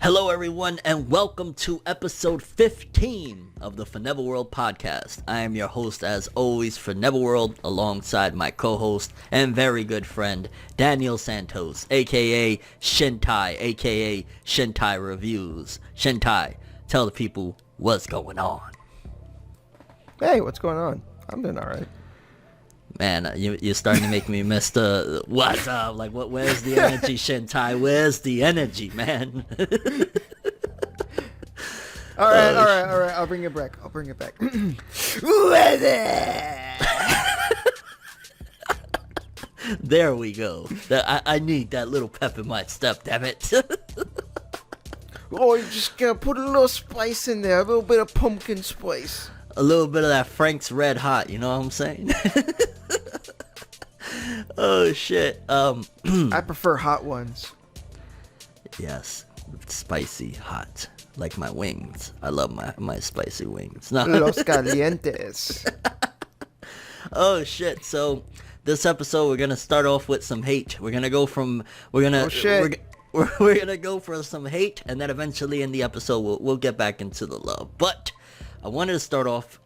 Hello everyone and welcome to episode 15 of the ForneverWorld podcast. I am your host as always, ForneverWorld, alongside my co-host and very good friend, Daniel Santos, aka Shintai, aka Shintai Reviews. Shintai, tell the people what's going on. Hey, what's going on? I'm doing alright. Man, you're starting to make me miss the what's up. Like, where's the energy, Shintai? Where's the energy, man? All right. I'll bring it back. There we go. I need that little pep in my step, damn it. Oh, you just gotta put a little spice in there, a little bit of pumpkin spice. A little bit of that Frank's Red Hot, you know what I'm saying? Oh shit. I prefer hot ones. Yes, spicy hot, like my wings. I love my spicy wings. No. Los calientes. Oh shit. So this episode we're gonna start off with some hate. We're gonna go for some hate, and then eventually in the episode we'll get back into the love. But I wanted to start off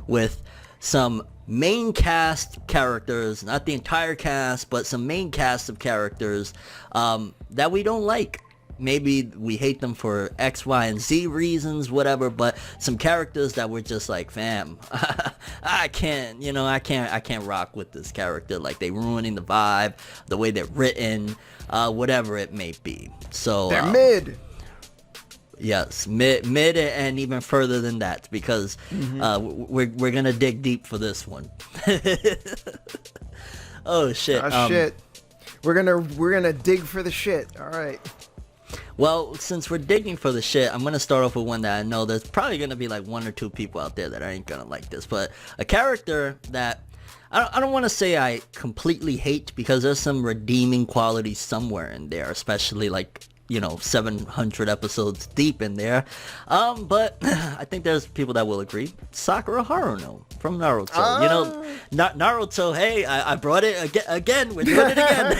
with some main cast characters, not the entire cast, but some main cast of characters that we don't like. Maybe we hate them for X, Y, and Z reasons, whatever, but some characters that we're just like, fam, I can't rock with this character. Like, they ruining the vibe, the way they're written, whatever it may be. So they're mid. Yes, mid, and even further than that, because we're gonna dig deep for this one. Oh shit! Shit. We're gonna dig for the shit. All right. Well, since we're digging for the shit, I'm gonna start off with one that I know there's probably gonna be like one or two people out there that ain't gonna like this, but a character that I don't want to say I completely hate, because there's some redeeming qualities somewhere in there, especially like, 700 episodes deep in there. But I think there's people that will agree. Sakura Haruno from Naruto. Naruto, hey, I brought it again. We're doing it again.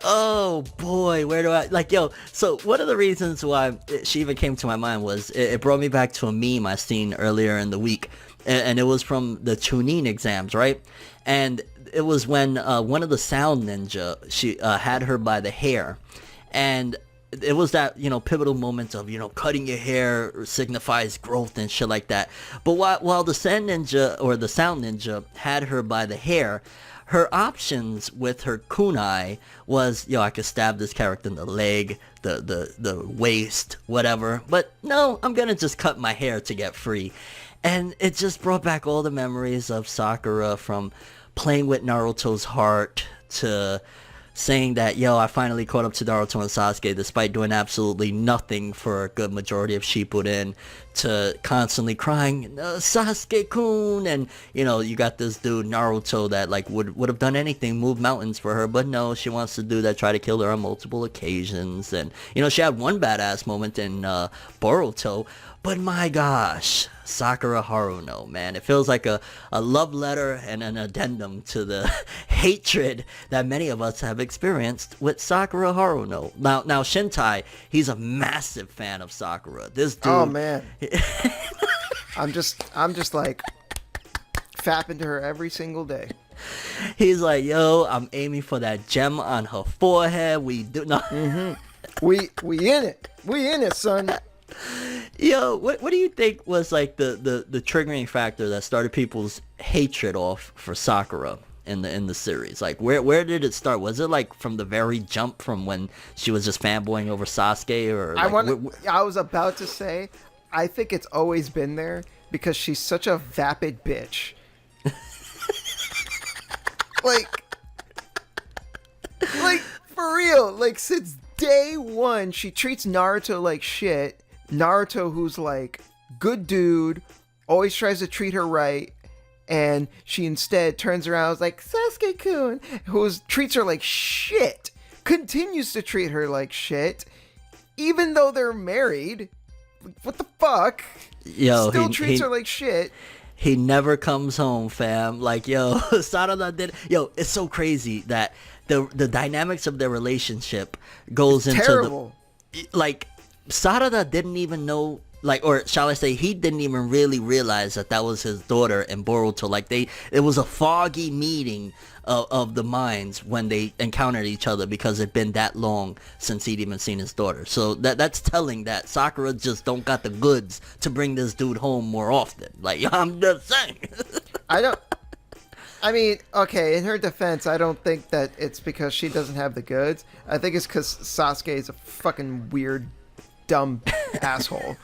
Oh boy, where do I so one of the reasons why she even came to my mind was it brought me back to a meme I seen earlier in the week, and it was from the Chunin exams, right? And it was when one of the sound ninja, she had her by the hair, and it was that pivotal moment of cutting your hair signifies growth and shit like that. But while the sound ninja had her by the hair, her options with her kunai was, I could stab this character in the leg, the waist, whatever. But no, I'm gonna just cut my hair to get free. And it just brought back all the memories of Sakura, from playing with Naruto's heart to saying that, I finally caught up to Naruto and Sasuke despite doing absolutely nothing for a good majority of Shippuden, to constantly crying, Sasuke-kun, and, you got this dude, Naruto, that, like, would have done anything, move mountains for her, but no, she wants to do that, try to kill her on multiple occasions, and, she had one badass moment in Boruto, but my gosh, Sakura Haruno, man. It feels like a love letter and an addendum to the hatred that many of us have experienced with Sakura Haruno. Now Shintai, he's a massive fan of Sakura. This dude... Oh, man. I'm just like fapping to her every single day. He's like, I'm aiming for that gem on her forehead. We do not... We in it. We in it, son. What do you think was like the triggering factor that started people's hatred off for Sakura in the series? Like, where did it start? Was it like from the very jump, from when she was just fanboying over Sasuke, or like, I was about to say, I think it's always been there, because she's such a vapid bitch. like for real, like since day one she treats Naruto like shit. Naruto, who's like good dude, always tries to treat her right, and she instead turns around and is like, Sasuke-kun, who treats her like shit, continues to treat her like shit, even though they're married. What the fuck? Still treats her like shit. He never comes home, fam. Like, Sarada did... it's so crazy that the dynamics of their relationship goes into Terrible. like Sarada didn't even know, like, or shall I say, he didn't even really realize that that was his daughter in Boruto. Like it was a foggy meeting of the minds when they encountered each other because it'd been that long since he'd even seen his daughter. So that's telling that Sakura just don't got the goods to bring this dude home more often. Like, I'm just saying. I mean, okay, in her defense, I don't think that it's because she doesn't have the goods. I think it's because Sasuke is a fucking weird, dumb asshole.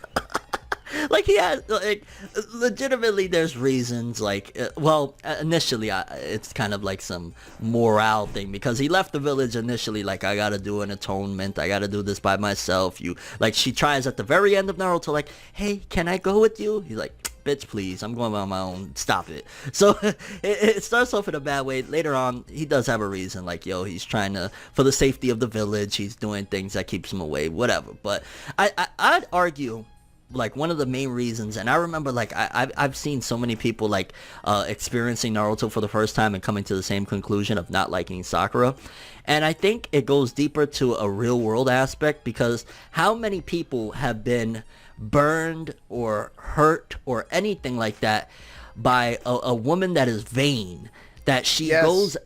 Like, he has, like, legitimately there's reasons, like, well, initially it's kind of like some morale thing, because he left the village initially like, I gotta do an atonement, I gotta do this by myself. Like, she tries at the very end of Naruto, like, hey, can I go with you? He's like, bitch, please, I'm going on my own, stop it. So it starts off in a bad way. Later on, he does have a reason, like, yo, he's trying to, for the safety of the village, he's doing things that keeps him away, whatever. But I'd argue, like, one of the main reasons, and I remember, like, I've seen so many people, like, experiencing Naruto for the first time and coming to the same conclusion of not liking Sakura. And I think it goes deeper to a real world aspect, because how many people have been burned or hurt or anything like that by a woman that is vain, that she goes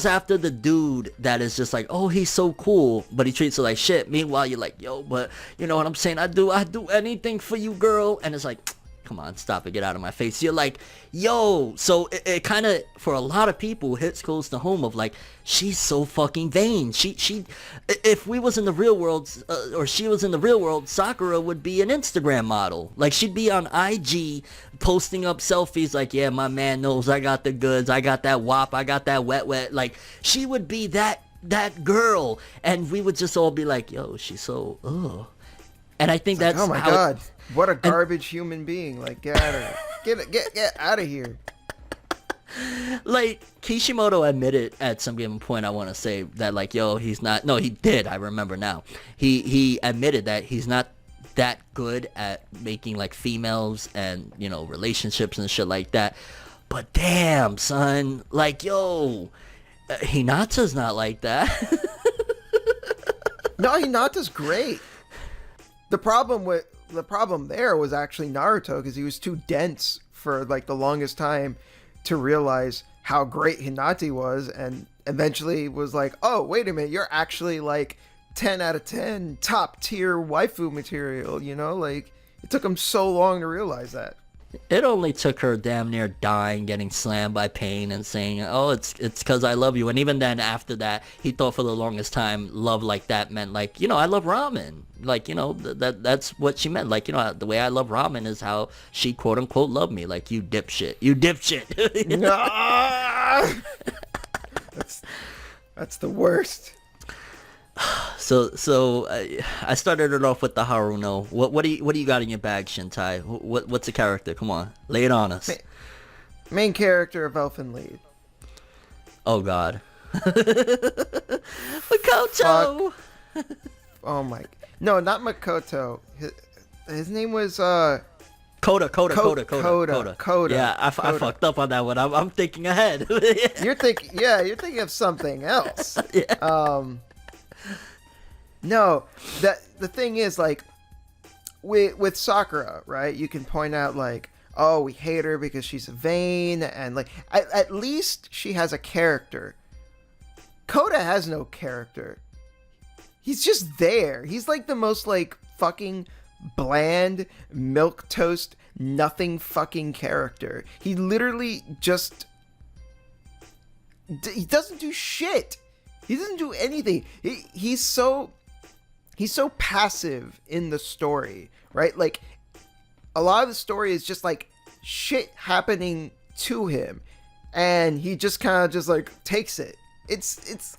after the dude that is just like, oh, he's so cool, but he treats her like shit. Meanwhile, you're like, yo, but you know what I'm saying? I do anything for you, girl. And it's like, come on, stop it, get out of my face. You're like, yo. So it kind of, for a lot of people, hits close to home of like, she's so fucking vain. She if we was in the real world, or she was in the real world, Sakura would be an Instagram model. Like, she'd be on IG posting up selfies like, yeah, my man knows I got the goods, I got that wop, I got that wet. Like, she would be that girl, and we would just all be like, yo, she's so ugh. And I think that's like, oh my god, what a garbage human being. Like, get out of here. Get out of here. Like, Kishimoto admitted at some given point, I want to say, that like, yo, he's not, no, he did, I remember now. He admitted that he's not that good at making like females and, you know, relationships and shit like that. But damn, son, like, yo, Hinata's not like that. No, Hinata's great. The problem there was actually Naruto, because he was too dense for like the longest time to realize how great Hinata was, and eventually was like, oh, wait a minute, you're actually like 10 out of 10 top tier waifu material, you know? Like, it took him so long to realize that. It only took her damn near dying, getting slammed by Pain, and saying, oh, it's because I love you. And even then, after that, he thought for the longest time love like that meant like, you know, I love ramen. Like, you know, that's what she meant. Like, you know, the way I love ramen is how she quote unquote loved me. Like, you dipshit. That's the worst. So I started it off with the Haruno. What do you got in your bag, Shintai? What's the character? Come on, lay it on us. Main character of Elfen Lied. Oh God. Makoto. Oh my. No, not Makoto. His name was Coda. Yeah, I fucked up on that one. I'm thinking ahead. You're thinking of something else. Yeah. No, the thing is, like, with Sakura, right? You can point out like, oh, we hate her because she's vain, and like, at least she has a character. Coda has no character. He's just there. He's like the most like fucking bland milquetoast nothing fucking character. He literally just he doesn't do shit. He doesn't do anything. He's so passive in the story, right? Like, a lot of the story is just like shit happening to him, and he just kind of just like takes it. It's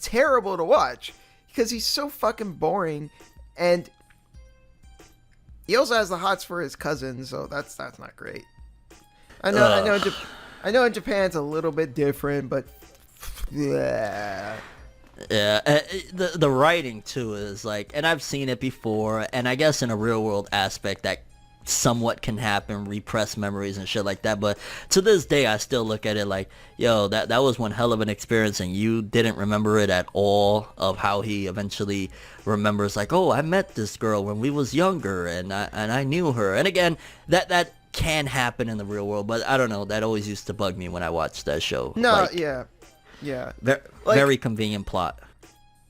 terrible to watch because he's so fucking boring, and he also has the hots for his cousin, so that's not great. I know in Japan it's a little bit different, but yeah. Yeah, the writing too is like, and I've seen it before, and I guess in a real world aspect that somewhat can happen, repressed memories and shit like that. But to this day, I still look at it like, yo, that was one hell of an experience, and you didn't remember it at all, of how he eventually remembers like, oh, I met this girl when we was younger, and I knew her. And again, that can happen in the real world, but I don't know, that always used to bug me when I watched that show. No, like, yeah. Very convenient plot.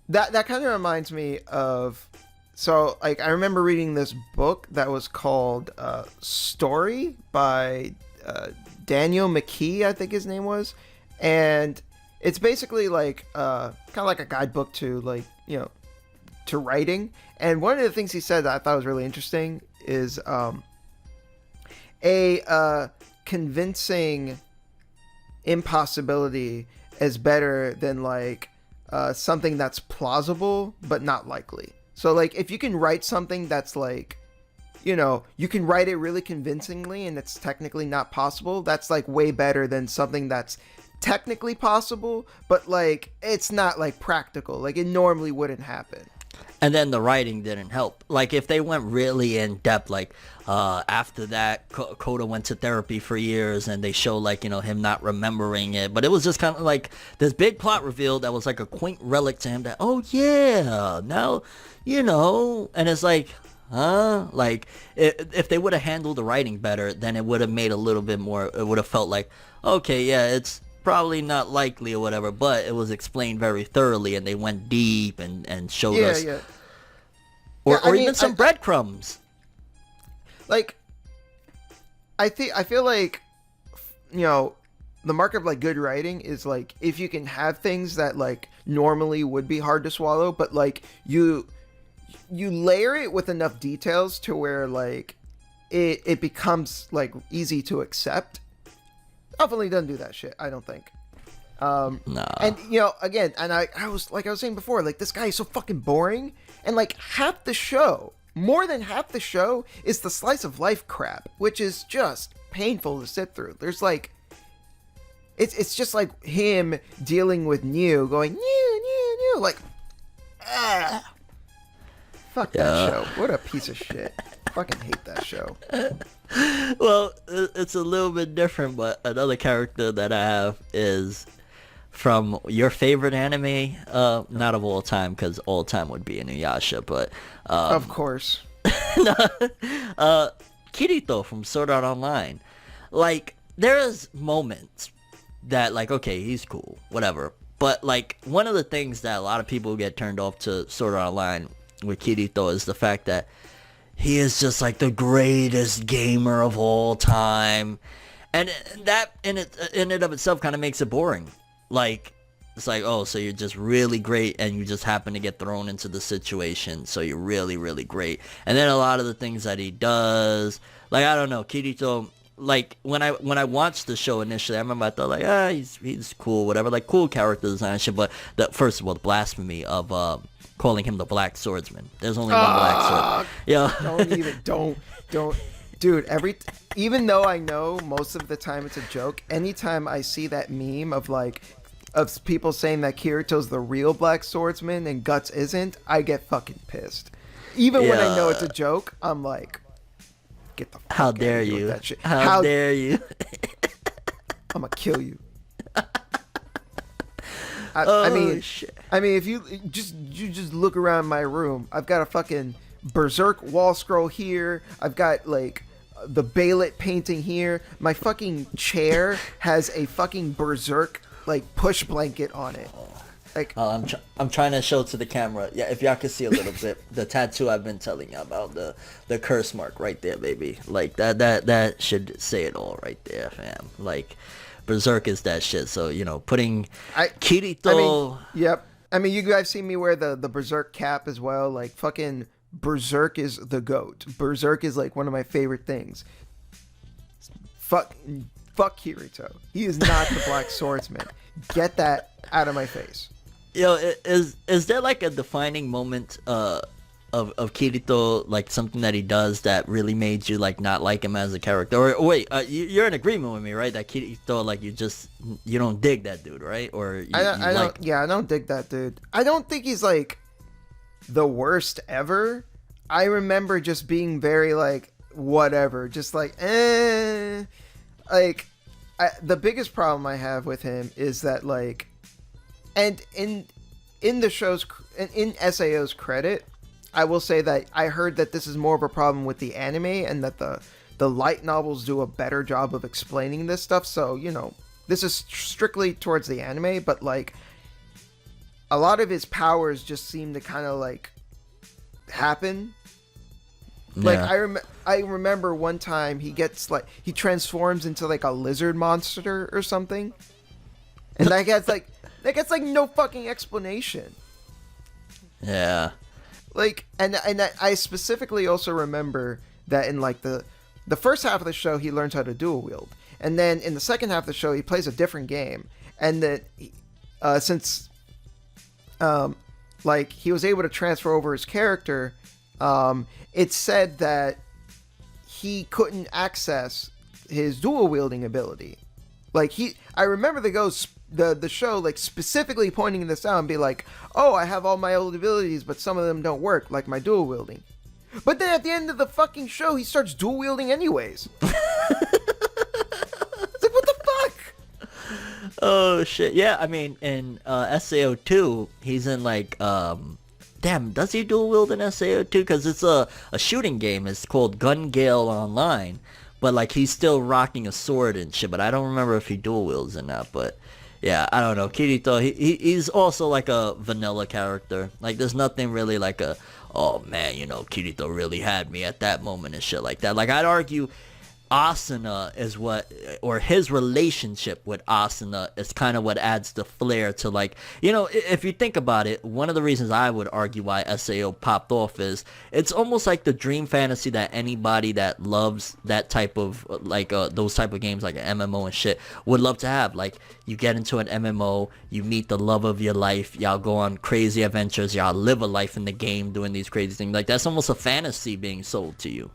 That kind of reminds me of, so like I remember reading this book that was called Story by Daniel McKee, I think his name was, and it's basically like kind of like a guidebook to, like, you know, to writing. And one of the things he said that I thought was really interesting is a convincing impossibility is better than like something that's plausible but not likely. So like if you can write something that's like, you know, you can write it really convincingly and it's technically not possible, that's like way better than something that's technically possible but like it's not like practical, like it normally wouldn't happen. And then the writing didn't help. Like if they went really in depth, like after that, Koda went to therapy for years, and they show like, you know, him not remembering it. But it was just kind of like this big plot reveal that was like a quaint relic to him that, oh yeah, now, you know, and it's like, huh? Like if they would have handled the writing better, then it would have made a little bit more, it would have felt like, okay, yeah, it's probably not likely or whatever, but it was explained very thoroughly, and they went deep and showed us. Yeah. Or I mean, even some breadcrumbs. Like, I feel like, you know, the mark of like good writing is like if you can have things that like normally would be hard to swallow, but like you layer it with enough details to where like it becomes like easy to accept. Definitely doesn't do that shit, I don't think. No. And you know, again, and I was saying before, like this guy is so fucking boring, and like half the show, more than half the show, is the slice of life crap, which is just painful to sit through. There's like, it's just like him dealing with New, going new, like, fuck that show. What a piece of shit. Fucking hate that show. Well, it's a little bit different, but another character that I have is from your favorite anime, not of all time, because all time would be Inuyasha, but of course, Kirito from Sword Art Online. Like, there's moments that, like, okay, he's cool, whatever, but like one of the things that a lot of people get turned off to Sword Art Online with Kirito is the fact that he is just like the greatest gamer of all time, and that in and of itself kind of makes it boring. Like, it's like, oh, so you're just really great, and you just happen to get thrown into the situation, so you're really, really great. And then a lot of the things that he does, like, I don't know, Kirito, like, when I watched the show initially, I remember I thought, like, he's cool, whatever, like, cool character design and shit, but first of all, the blasphemy of calling him the Black Swordsman. There's only one Black Swordsman. Yeah. Don't. Dude, even though I know most of the time it's a joke, anytime I see that meme of people saying that Kirito's the real Black Swordsman and Guts isn't, I get fucking pissed. Even when I know it's a joke, I'm like, get the fuck How out dare of here with you? that shit. How dare you? I'm gonna kill you. Shit. I mean, if you just look around my room, I've got a fucking Berserk wall scroll here. I've got like the Beylet painting here. My fucking chair has a fucking Berserk like push blanket on it. Like, I'm trying to show to the camera. Yeah, if y'all can see a little bit, the tattoo I've been telling you about, the curse mark right there, baby. Like that should say it all right there, fam. Like, Berserk is that shit. So, you know, putting Kirito. Yep. I mean, you guys see me wear the Berserk cap as well. Like, fucking Berserk is the GOAT. Berserk is like one of my favorite things. Fuck Kirito. He is not the Black Swordsman. Get that out of my face. Yo, is there like a defining moment of Kirito, like something that he does that really made you like not like him as a character? Or wait, you're in agreement with me, right? That Kirito, like you don't dig that dude, right? Or I don't dig that dude. I don't think he's like the worst ever. I remember just being very like, whatever. Just like, like, the biggest problem I have with him is that, like, and in the show's, in SAO's credit, I will say that I heard that this is more of a problem with the anime, and that the light novels do a better job of explaining this stuff. So, you know, this is strictly towards the anime, but, like, a lot of his powers just seem to kind of, like, happen. Like, I remember one time he gets, like, he transforms into, like, a lizard monster or something. And that gets, like, no fucking explanation. Yeah. Like, and I specifically also remember that in, like, the first half of the show, he learns how to dual wield. And then in the second half of the show, he plays a different game. And that, since, like, he was able to transfer over his character, it's said that he couldn't access his dual wielding ability. Like, I remember the show, like, specifically pointing this out and be like, oh, I have all my old abilities, but some of them don't work, like my dual wielding. But then at the end of the fucking show, he starts dual wielding anyways. It's like, what the fuck? Oh shit. Yeah, I mean, in SAO 2, he's in, like, damn, does he dual wield in SAO 2? Because it's a shooting game. It's called Gun Gale Online. But, like, he's still rocking a sword and shit. But I don't remember if he dual wields in that. But yeah, I don't know. Kirito, he's also like a vanilla character. Like, there's nothing really like a, oh man, you know, Kirito really had me at that moment and shit like that. Like, I'd argue Asuna is what, or his relationship with Asuna is kind of what adds the flair to, like, you know, if you think about it, one of the reasons I would argue why SAO popped off is it's almost like the dream fantasy that anybody that loves that type of, like, those type of games, like an MMO and shit, would love to have. Like, you get into an MMO, you meet the love of your life, y'all go on crazy adventures, y'all live a life in the game doing these crazy things. Like, that's almost a fantasy being sold to you.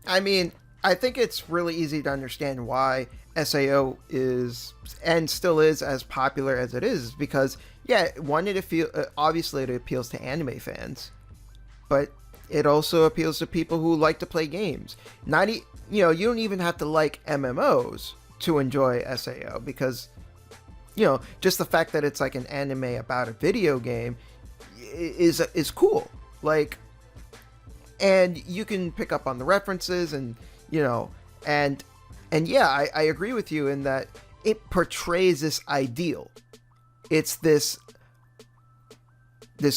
I mean, I think it's really easy to understand why SAO is, and still is, as popular as it is, because, yeah, one, obviously it appeals to anime fans, but it also appeals to people who like to play games. You know, you don't even have to like MMOs to enjoy SAO, because, you know, just the fact that it's like an anime about a video game is cool. Like, and you can pick up on the references, and, you know, and yeah, I agree with you in that it portrays this ideal. It's this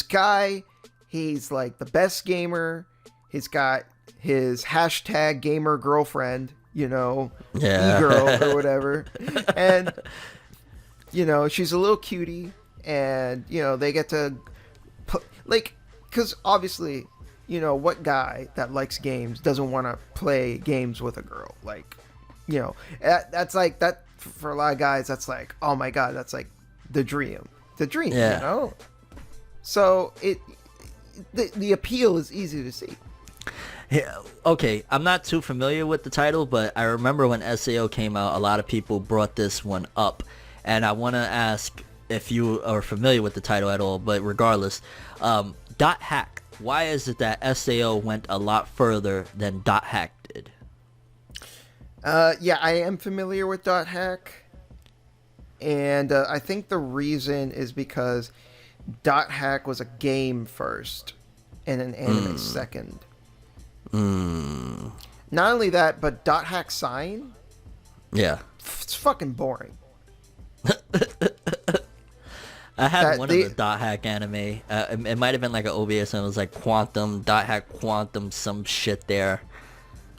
guy, he's like the best gamer, he's got his hashtag gamer girlfriend, you know, yeah. e-girl or whatever, and, you know, she's a little cutie, and, you know, they get to, like, because obviously, you know, what guy that likes games doesn't want to play games with a girl? Like, you know, that's like, that for a lot of guys, that's like, oh my god, that's like the dream, yeah. You know? So the appeal is easy to see. Yeah, okay, I'm not too familiar with the title, but I remember when SAO came out, a lot of people brought this one up, and I want to ask if you are familiar with the title at all, but regardless, Dot Hack. Why is it that SAO went a lot further than Dot Hack did? Yeah, I am familiar with Dot Hack, and I think the reason is because Dot Hack was a game first and an anime second. Not only that, but Dot Hack Sign, yeah, it's fucking boring. I had one of the Dot Hack anime. It might have been like an OVS, and it was like Quantum, Dot Hack Quantum, some shit there.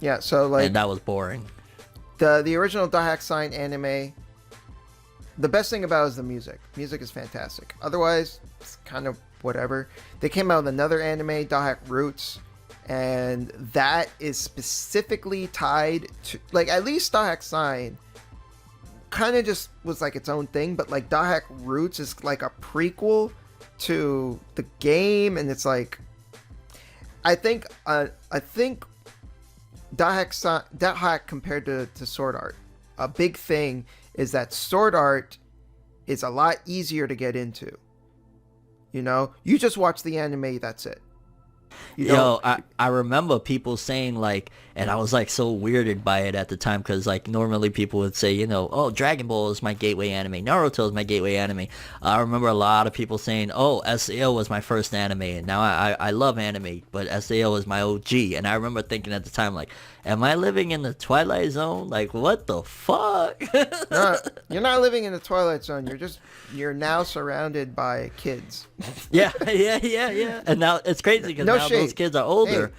Yeah, so like, and that was boring. The original Dot Hack Sign anime, the best thing about it is the music. Music is fantastic. Otherwise, it's kind of whatever. They came out with another anime, Dot Hack Roots, and that is specifically tied to, like, at least Dot Hack Sign kind of just was like its own thing, but like Dot Hack Roots is like a prequel to the game, and it's like, I think Dot Hack compared to Sword Art, a big thing is that Sword Art is a lot easier to get into. You know, you just watch the anime, that's it. You Yo, don't. I remember people saying like, and I was like so weirded by it at the time because like normally people would say, you know, oh, Dragon Ball is my gateway anime, Naruto is my gateway anime. I remember a lot of people saying, oh, SAO was my first anime, and now I love anime, but SAO is my OG. And I remember thinking at the time like, am I living in the Twilight Zone? Like, what the fuck? You're not living in the Twilight Zone. You're now surrounded by kids. Yeah. Yeah. And now it's crazy because No now shade. those kids are older.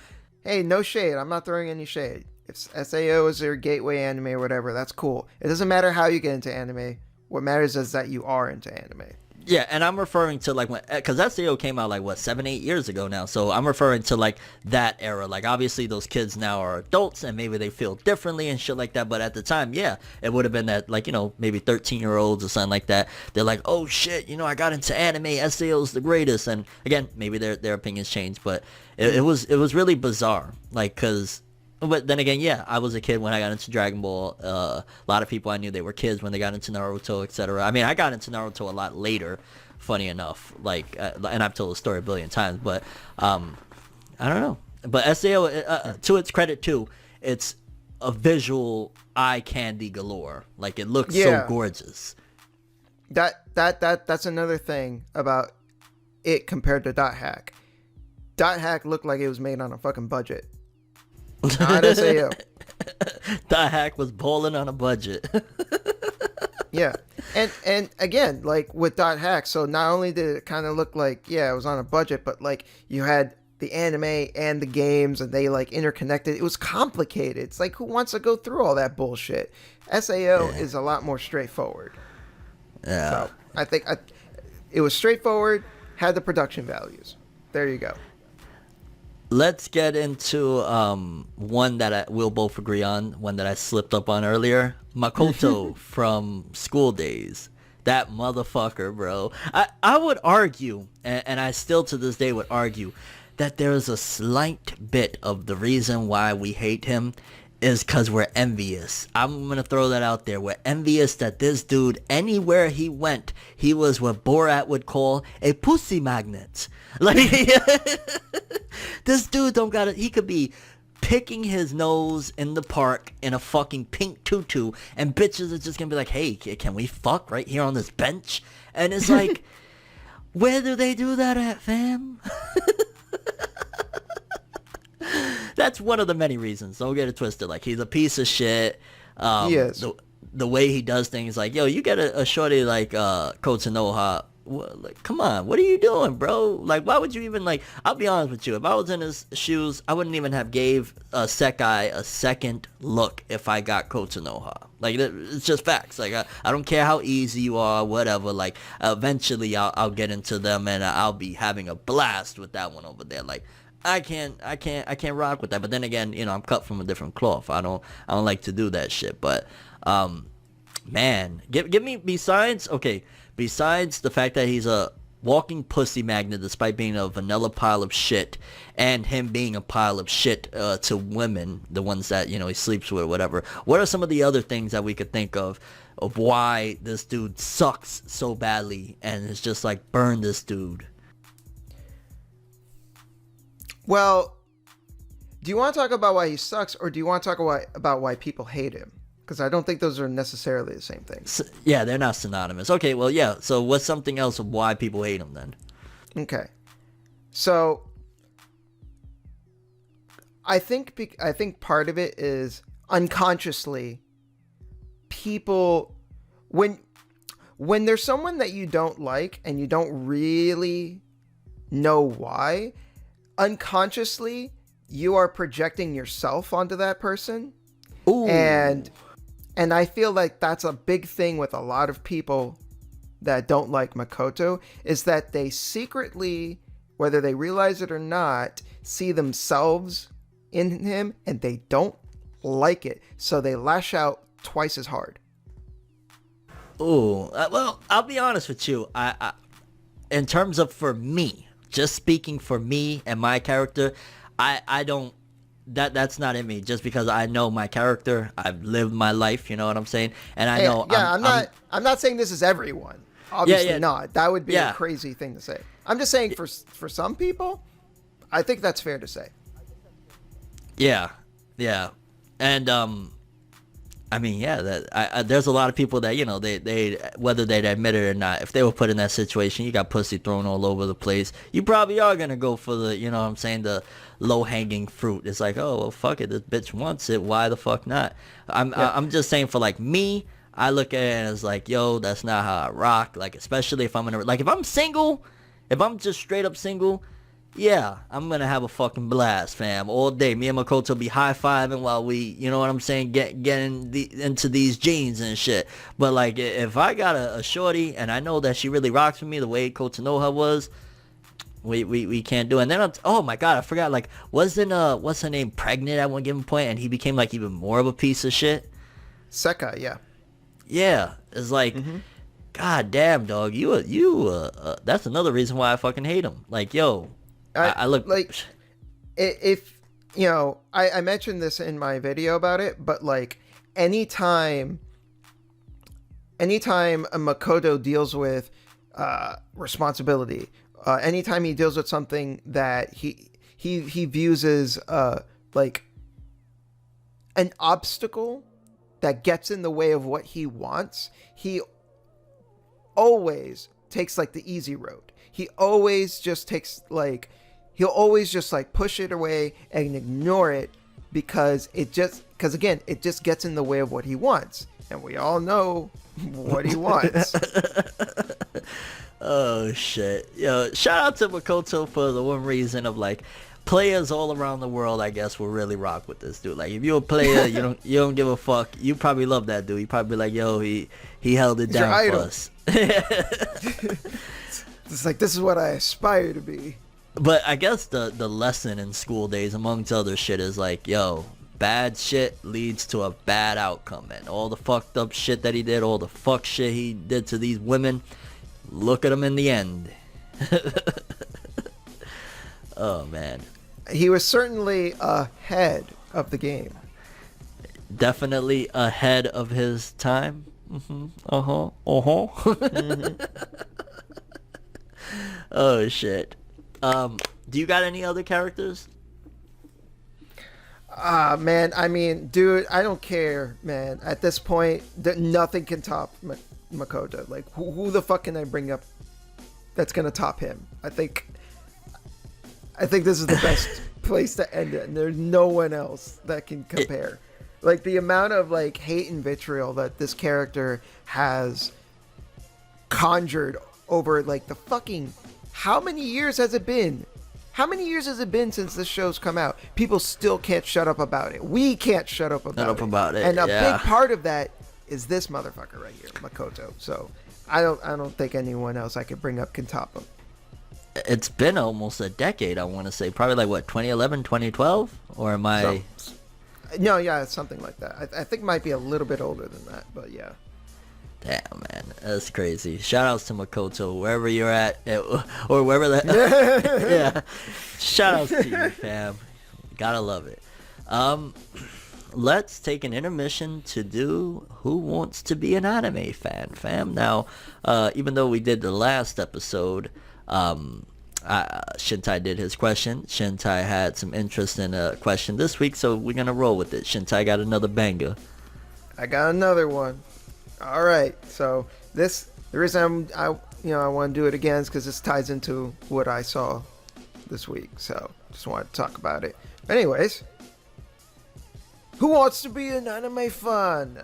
Hey, no shade. I'm not throwing any shade. If SAO is your gateway anime or whatever, that's cool. It doesn't matter how you get into anime. What matters is that you are into anime. Yeah, and I'm referring to like when, because SAO came out like what 7-8 years ago now, so I'm referring to like that era. Like obviously those kids now are adults and maybe they feel differently and shit like that. But at the time, yeah, it would have been that like, you know, maybe 13-year-olds or something like that. They're like, oh shit, you know, I got into anime. SAO's the greatest. And again, maybe their opinions changed, but it was really bizarre. Like, cause. But then again, yeah, I was a kid when I got into Dragon Ball. A lot of people I knew, they were kids when they got into Naruto, etc. I mean, I got into Naruto a lot later, funny enough. Like, and I've told the story a billion times, but I don't know. But SAO, to its credit too, it's a visual eye candy galore. Like, it looks so gorgeous. That's another thing about it compared to Dot Hack. Dot Hack looked like it was made on a fucking budget. Not SAO. Dot Hack was balling on a budget. Yeah. And again, like with Dot Hack, so not only did it kind of look like, yeah, it was on a budget, but like you had the anime and the games and they like interconnected. It was complicated. It's like, who wants to go through all that bullshit? SAO is a lot more straightforward. Yeah. So I think it was straightforward, had the production values. There you go. Let's get into one that we'll both agree on, one that I slipped up on earlier. Makoto from School Days. That motherfucker, bro. I would argue, and I still to this day would argue, that there is a slight bit of the reason why we hate him is because we're envious. I'm going to throw that out there. We're envious that this dude, anywhere he went, he was what Borat would call a pussy magnet. Like, this dude don't got it. He could be picking his nose in the park in a fucking pink tutu, and bitches are just going to be like, hey, can we fuck right here on this bench? And it's like, where do they do that at, fam? That's one of the many reasons. Don't get it twisted. Like, he's a piece of shit. He is. The way he does things, like, yo, you get a shorty like Kotonoha. Like, come on, what are you doing, bro? Like, why would you even, like, I'll be honest with you. If I was in his shoes, I wouldn't even have gave Sekai a second look if I got Kotonoha. Like, it's just facts. Like, I don't care how easy you are, whatever. Like, eventually I'll get into them and I'll be having a blast with that one over there. Like, I can't rock with that. But then again, you know, I'm cut from a different cloth. I don't like to do that shit. But man, give me besides the fact that he's a walking pussy magnet despite being a vanilla pile of shit, and him being a pile of shit to women, the ones that, you know, he sleeps with or whatever, what are some of the other things that we could think of why this dude sucks so badly and it's just like, burn this dude? Well, do you want to talk about why he sucks, or do you want to talk about why people hate him? Because I don't think those are necessarily the same thing. Yeah, they're not synonymous. Okay, well, yeah. So what's something else of why people hate him then? Okay. So I think part of it is unconsciously people, when there's someone that you don't like and you don't really know why, unconsciously you are projecting yourself onto that person. Ooh. And I feel like that's a big thing with a lot of people that don't like Makoto, is that they secretly, whether they realize it or not, see themselves in him and they don't like it. So they lash out twice as hard. Ooh. Well, I'll be honest with you. I in terms of, for me, just speaking for me and my character, I don't, that's not in me, just because I know my character. I've lived my life, you know what I'm saying? And I know I'm not saying this is everyone. Obviously not. That would be a crazy thing to say. I'm just saying for some people, I think that's fair to say. Yeah, yeah, and I mean, yeah, that there's a lot of people that, you know, they whether they'd admit it or not, if they were put in that situation, you got pussy thrown all over the place, you probably are gonna go for the, you know what I'm saying, the low hanging fruit. It's like, oh well, fuck it, this bitch wants it, why the fuck not? I'm just saying, for like me, I look at it as like, yo, that's not how I rock. Like, especially if I'm if I'm single, if I'm just straight up single, yeah, I'm gonna have a fucking blast, fam, all day. Me and Makoto be high-fiving while we, you know what I'm saying, getting into these jeans and shit. But like, if I got a shorty and I know that she really rocks with me the way Kotonoha was, we can't do it. And then oh my god, I forgot, like, wasn't what's her name pregnant at one given point, and he became like even more of a piece of shit? Seka, yeah. Yeah, it's like, god damn, dog, you that's another reason why I fucking hate him. Like, yo, I look like, if you know, I mentioned this in my video about it, but like anytime a Makoto deals with responsibility, anytime he deals with something that he views as like an obstacle that gets in the way of what he wants, he always takes like the easy road. He'll always just like push it away and ignore it because it just gets in the way of what he wants, and we all know what he wants. Oh shit. Yo, shout out to Makoto for the one reason of like, players all around the world, I guess, will really rock with this dude. Like, if you're a player, you don't give a fuck, you probably love that dude. You probably be like, yo, he held it down for us. It's like, this is what I aspire to be. But I guess the lesson in school days, amongst other shit, is like, yo, bad shit leads to a bad outcome, and all the fucked up shit that he did, all the fuck shit he did to these women, look at him in the end. Oh man, he was certainly ahead of the game. Definitely ahead of his time. Oh shit. Do you got any other characters? Man, I mean, dude, I don't care, man. At this point, nothing can top Makoto. Like, who the fuck can I bring up that's gonna top him? I think this is the best place to end it, and there's no one else that can compare. Like, the amount of like hate and vitriol that this character has conjured over like the fucking, how many years has it been? How many years has it been since this show's come out? People still can't shut up about it. We can't shut up about it. And a big part of that is this motherfucker right here, Makoto. So I don't think anyone else I could bring up can top him. It's been almost a decade, I want to say. Probably like, what, 2011, 2012? Or am I... No, yeah, it's something like that. I think it might be a little bit older than that, but yeah. Damn, man, that's crazy. Shout outs to Makoto, wherever you're at, or wherever that. Yeah, shout outs to you, fam. Gotta love it. Let's take an intermission to do Who Wants to Be an Anime Fan, fam. Now, even though we did the last episode, Shintai did his question. Shintai had some interest in a question this week, so we're gonna roll with it. Shintai got another banger. I got another one. All right, so the reason I want to do it again is because this ties into what I saw this week. So just want to talk about it. Anyways, who wants to be an anime fan?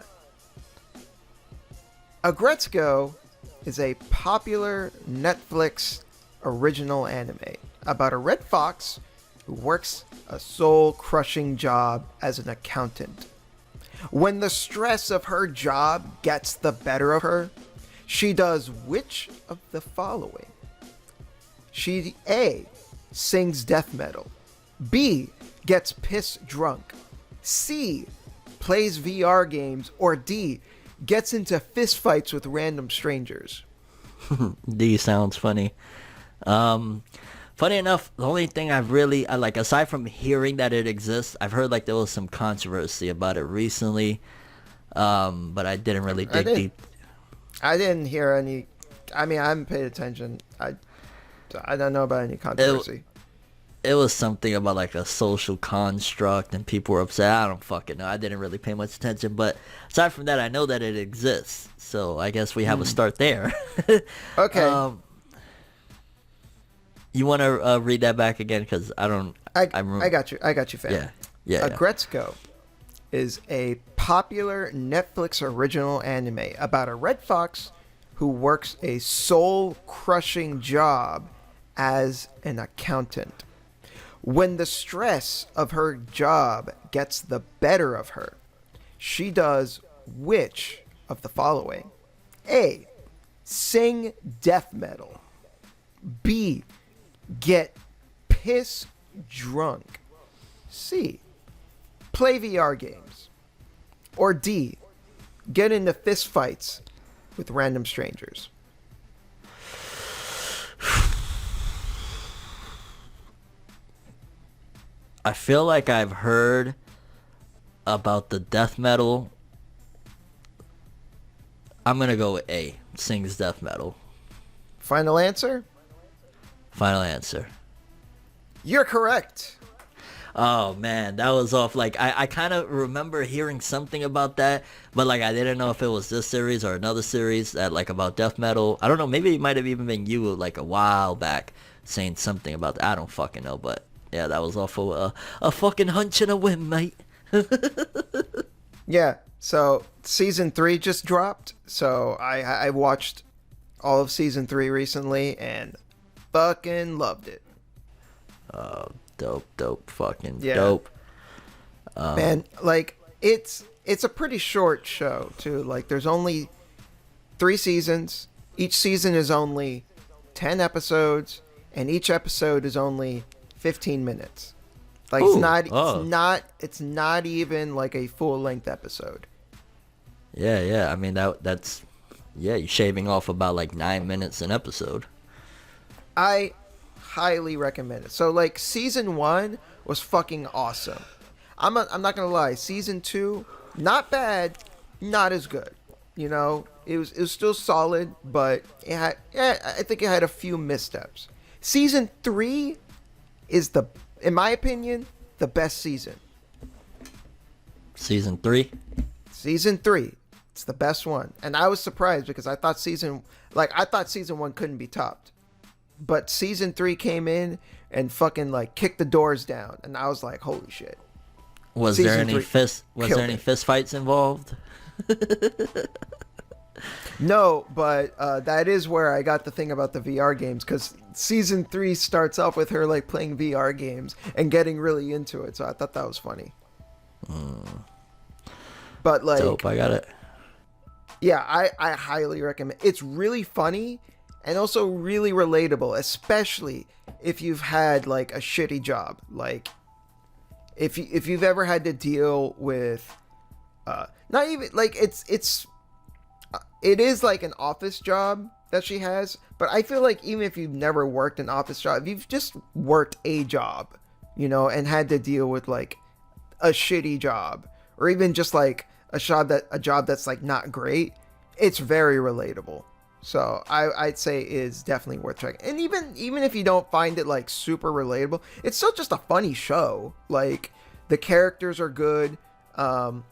Aggretsuko is a popular Netflix original anime about a red fox who works a soul-crushing job as an accountant. When the stress of her job gets the better of her, she does which of the following? She A, sings death metal. B, gets piss drunk. C, plays VR games. Or D, gets into fistfights with random strangers. D sounds funny. Funny enough, the only thing I like, aside from hearing that it exists, I've heard like there was some controversy about it recently, but I didn't really dig deep. I didn't hear any. I mean, I haven't paid attention. I don't know about any controversy. it was something about like a social construct and people were upset. I don't fucking know. I didn't really pay much attention, but aside from that, I know that it exists. So I guess we have a start there. Okay. You want to read that back again? Because I don't. I got you, fam. Yeah. Aggretsuko is a popular Netflix original anime about a red fox who works a soul-crushing job as an accountant. When the stress of her job gets the better of her, she does which of the following? A. Sing death metal. B. Get piss drunk. C. Play VR games. Or D. Get into fist fights with random strangers. I feel like I've heard about the death metal. I'm gonna go with A. Sings death metal. Final answer? Final answer. You're correct. Oh man, that was off. Like I kind of remember hearing something about that, but like I didn't know if it was this series or another series that like about death metal. I don't know. Maybe it might have even been you like a while back saying something about that. I don't fucking know, but yeah, that was off of a fucking hunch and a whim, mate. Yeah. So season 3 just dropped. So I watched all of season 3 recently and fucking loved it. Dope, fucking Yeah. dope. Man, like it's a pretty short show too. Like there's only 3 seasons. Each season is only 10 episodes, and each episode is only 15 minutes. Like Ooh, it's not even like a full length episode. Yeah. I mean that's you're shaving off about like 9 minutes an episode. I highly recommend it. So like season 1 was fucking awesome. I'm not gonna lie. Season 2, not bad, not as good. You know, it was still solid, but I think it had a few missteps. Season 3 is in my opinion, the best season. Season 3. Season 3, it's the best one, and I was surprised because I thought season 1 couldn't be topped. But season 3 came in and fucking like kicked the doors down, and I was like, "Holy shit!" Was there any fist fights involved? No, but that is where I got the thing about the VR games, because season 3 starts off with her like playing VR games and getting really into it. So I thought that was funny. But like, dope, I got it. Yeah, I highly recommend. It's really funny and also really relatable, especially if you've had like a shitty job. Like if you've ever had to deal with not even like it is like an office job that she has, but I feel like even if you've never worked an office job, if you've just worked a job, you know, and had to deal with like a shitty job, or even just like a job that's like not great, it's very relatable. So I'd say is definitely worth checking. And even if you don't find it like super relatable, it's still just a funny show. Like the characters are good. And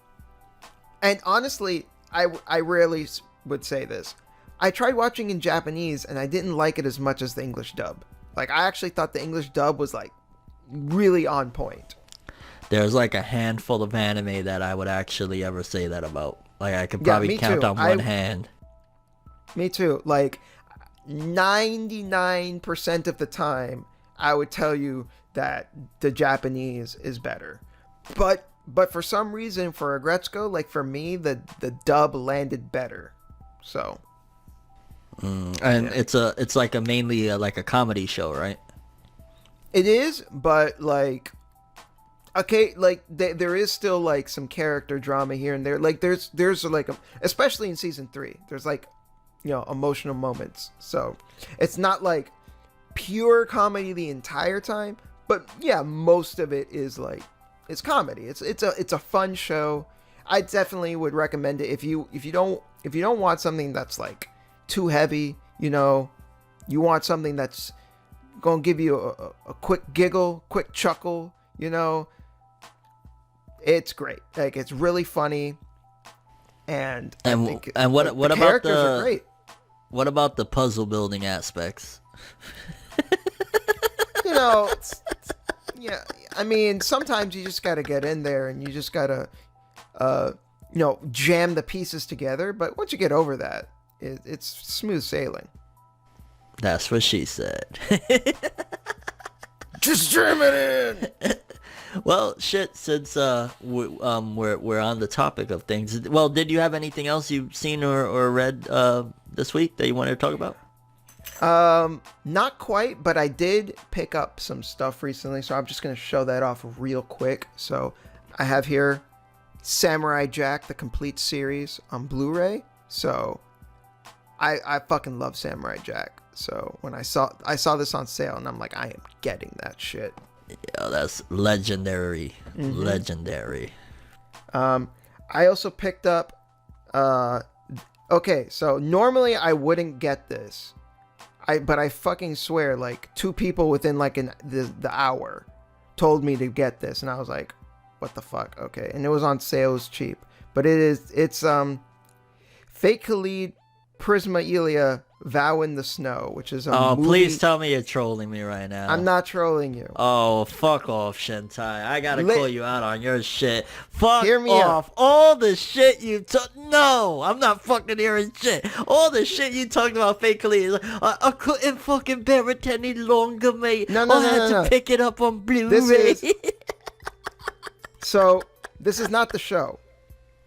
honestly, I rarely would say this. I tried watching in Japanese and I didn't like it as much as the English dub. Like I actually thought the English dub was like really on point. There's like a handful of anime that I would actually ever say that about. Like I could probably count on one hand. Me too. Like 99% of the time, I would tell you that the Japanese is better. But for some reason, for Aggretsuko, like for me, the dub landed better. So. It's like a mainly like a comedy show, right? It is, but like, okay, like there is still like some character drama here and there. Like there's like especially in season 3, there's like, you know, emotional moments. So it's not like pure comedy the entire time, but yeah, most of it is like it's comedy. It's a fun show. I definitely would recommend it if you don't want something that's like too heavy, you know, you want something that's gonna give you a quick giggle, quick chuckle. It's great. Like, it's really funny, and I think, what the about characters are great. What about the puzzle building aspects? Yeah. I mean, sometimes you just gotta get in there and you just gotta, jam the pieces together. But once you get over that, it's smooth sailing. That's what she said. Just jam it in. Well, shit. Since we're on the topic of things. Well, did you have anything else you've seen or read this week that you wanted to talk about? Not quite, but I did pick up some stuff recently, so I'm just gonna show that off real quick. So I have here Samurai Jack, the complete series on Blu-ray. So I fucking love Samurai Jack. So when I saw this on sale, and I'm like, I am getting that shit. Yeah, that's legendary. Mm-hmm. Legendary. I also picked up okay, so normally I wouldn't get this. But I fucking swear, like, 2 people within like the hour told me to get this, and I was like, what the fuck? Okay. And it was on sale, it was cheap. But it's Fate Khalid Prisma Ilia Vow in the Snow, which is a movie. Please tell me you're trolling me right now. I'm not trolling you. Oh, fuck off, Shintai. I gotta call you out on your shit. Fuck Hear me off. out. All the shit you took. No, I'm not fucking hearing shit. All the shit you talked about Fake Khalid. I couldn't fucking bear it any longer, mate. I had to pick it up on Blu-ray. So, this is not the show.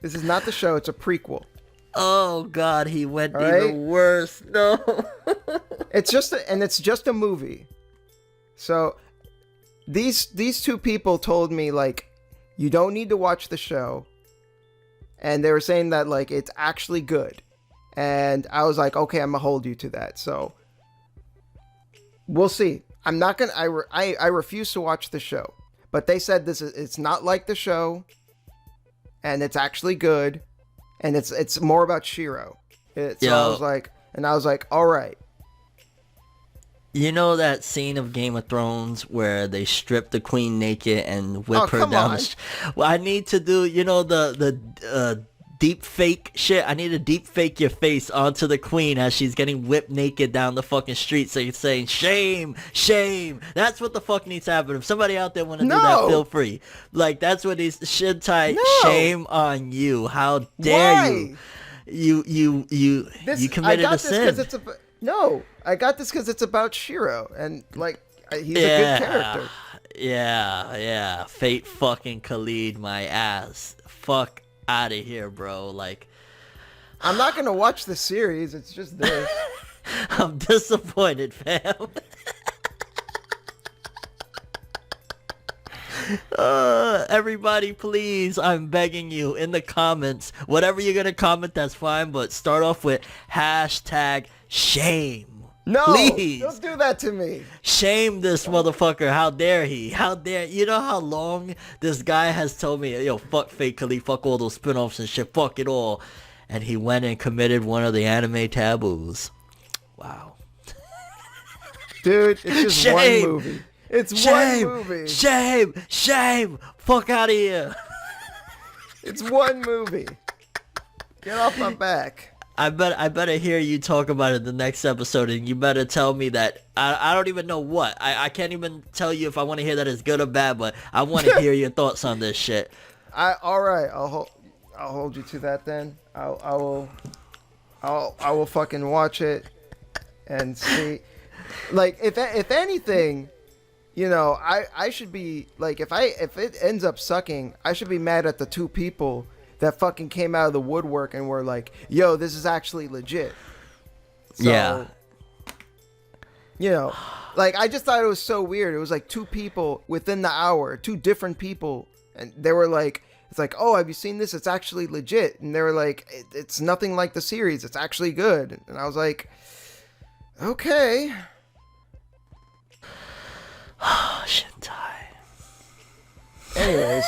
This is not the show. It's a prequel. Oh God, he went even worse. No. It's just a movie. So these 2 people told me, like, you don't need to watch the show, and they were saying that, like, it's actually good, and I was like, okay, I'm gonna hold you to that. So we'll see. I'm not gonna. I refuse to watch the show, but they said it's not like the show, and it's actually good. And it's more about Shiro. So I was like, all right. You know that scene of Game of Thrones where they strip the queen naked and whip her down? Well, I need to do, the deep fake shit. I need to deep fake your face onto the queen as she's getting whipped naked down the fucking street. So you're saying, shame, shame. That's what the fuck needs to happen. If somebody out there want to do that, feel free. Like, that's what he's Shintai. Shame on you. How dare you? You committed a sin. I got this because it's about Shiro, and, like, he's a good character. Yeah. Fate fucking Khalid my ass. Fuck out of here, bro. Like, I'm not gonna watch the series. It's just this. I'm disappointed, fam. Everybody, please, I'm begging you, in the comments, whatever you're gonna comment, that's fine, but start off with #shame. No, please don't do that to me. Shame this motherfucker. How dare he? How dare you? Know how long this guy has told me, yo, fuck Fake Khalid, fuck all those spin-offs and shit, fuck it all, and he went and committed one of the anime taboos. Wow. Dude, it's just one movie. It's one movie. Shame. Fuck out of here. It's one movie. Get off my back. I better hear you talk about it the next episode, and you better tell me that I don't even know what. I can't even tell you if I want to hear that it's good or bad, but I want to hear your thoughts on this shit. All right, I'll hold you to that then. I will fucking watch it and see. Like, if anything, I should be like, if it ends up sucking, I should be mad at the 2 people that fucking came out of the woodwork and were like, yo, this is actually legit. So, yeah. Like, I just thought it was so weird. It was like 2 people within the hour, 2 different people, and they were like, it's like, oh, have you seen this? It's actually legit. And they were like, it's nothing like the series. It's actually good. And I was like, okay. Shintai. Anyways.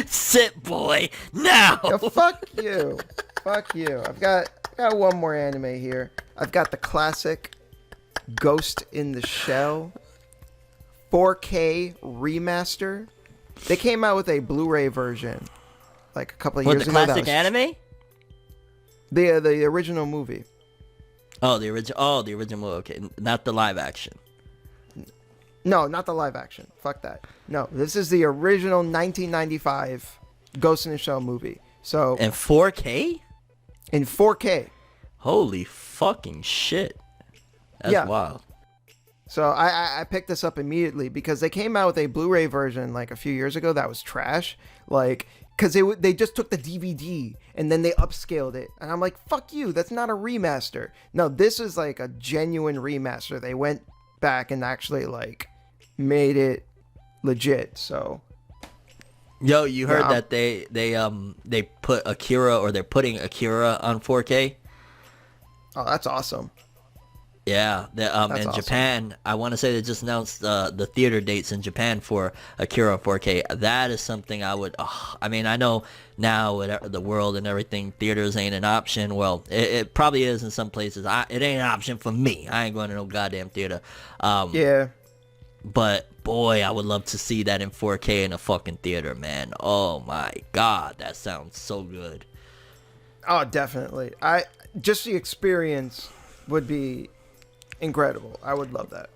Sit, boy, now. Yo, fuck you. I've got one more anime here. I've got the classic Ghost in the Shell 4K remaster. They came out with a Blu-ray version like a couple of years the ago. classic anime? The original movie. Oh, the original. Oh, the original. Okay, not the live action. No, not the live action. Fuck that. No, this is the original 1995 Ghost in the Shell movie. So in 4K? In 4K. Holy fucking shit. That's wild. So I picked this up immediately because they came out with a Blu-ray version like a few years ago that was trash. Like, because they just took the DVD and then they upscaled it. And I'm like, fuck you, that's not a remaster. No, this is like a genuine remaster. They went back and actually like made it legit. So yo, you heard that they put Akira, or they're putting Akira on 4K? Oh, that's awesome. Yeah, in awesome. Japan, I want to say they just announced the theater dates in Japan for Akira 4K. That is something I would. I mean, I know now with the world and everything, theaters ain't an option. Well, it probably is in some places. It ain't an option for me. I ain't going to no goddamn theater. Yeah. But boy, I would love to see that in 4K in a fucking theater, man. Oh my god, that sounds so good. Oh, definitely. Just the experience would be incredible. I would love that.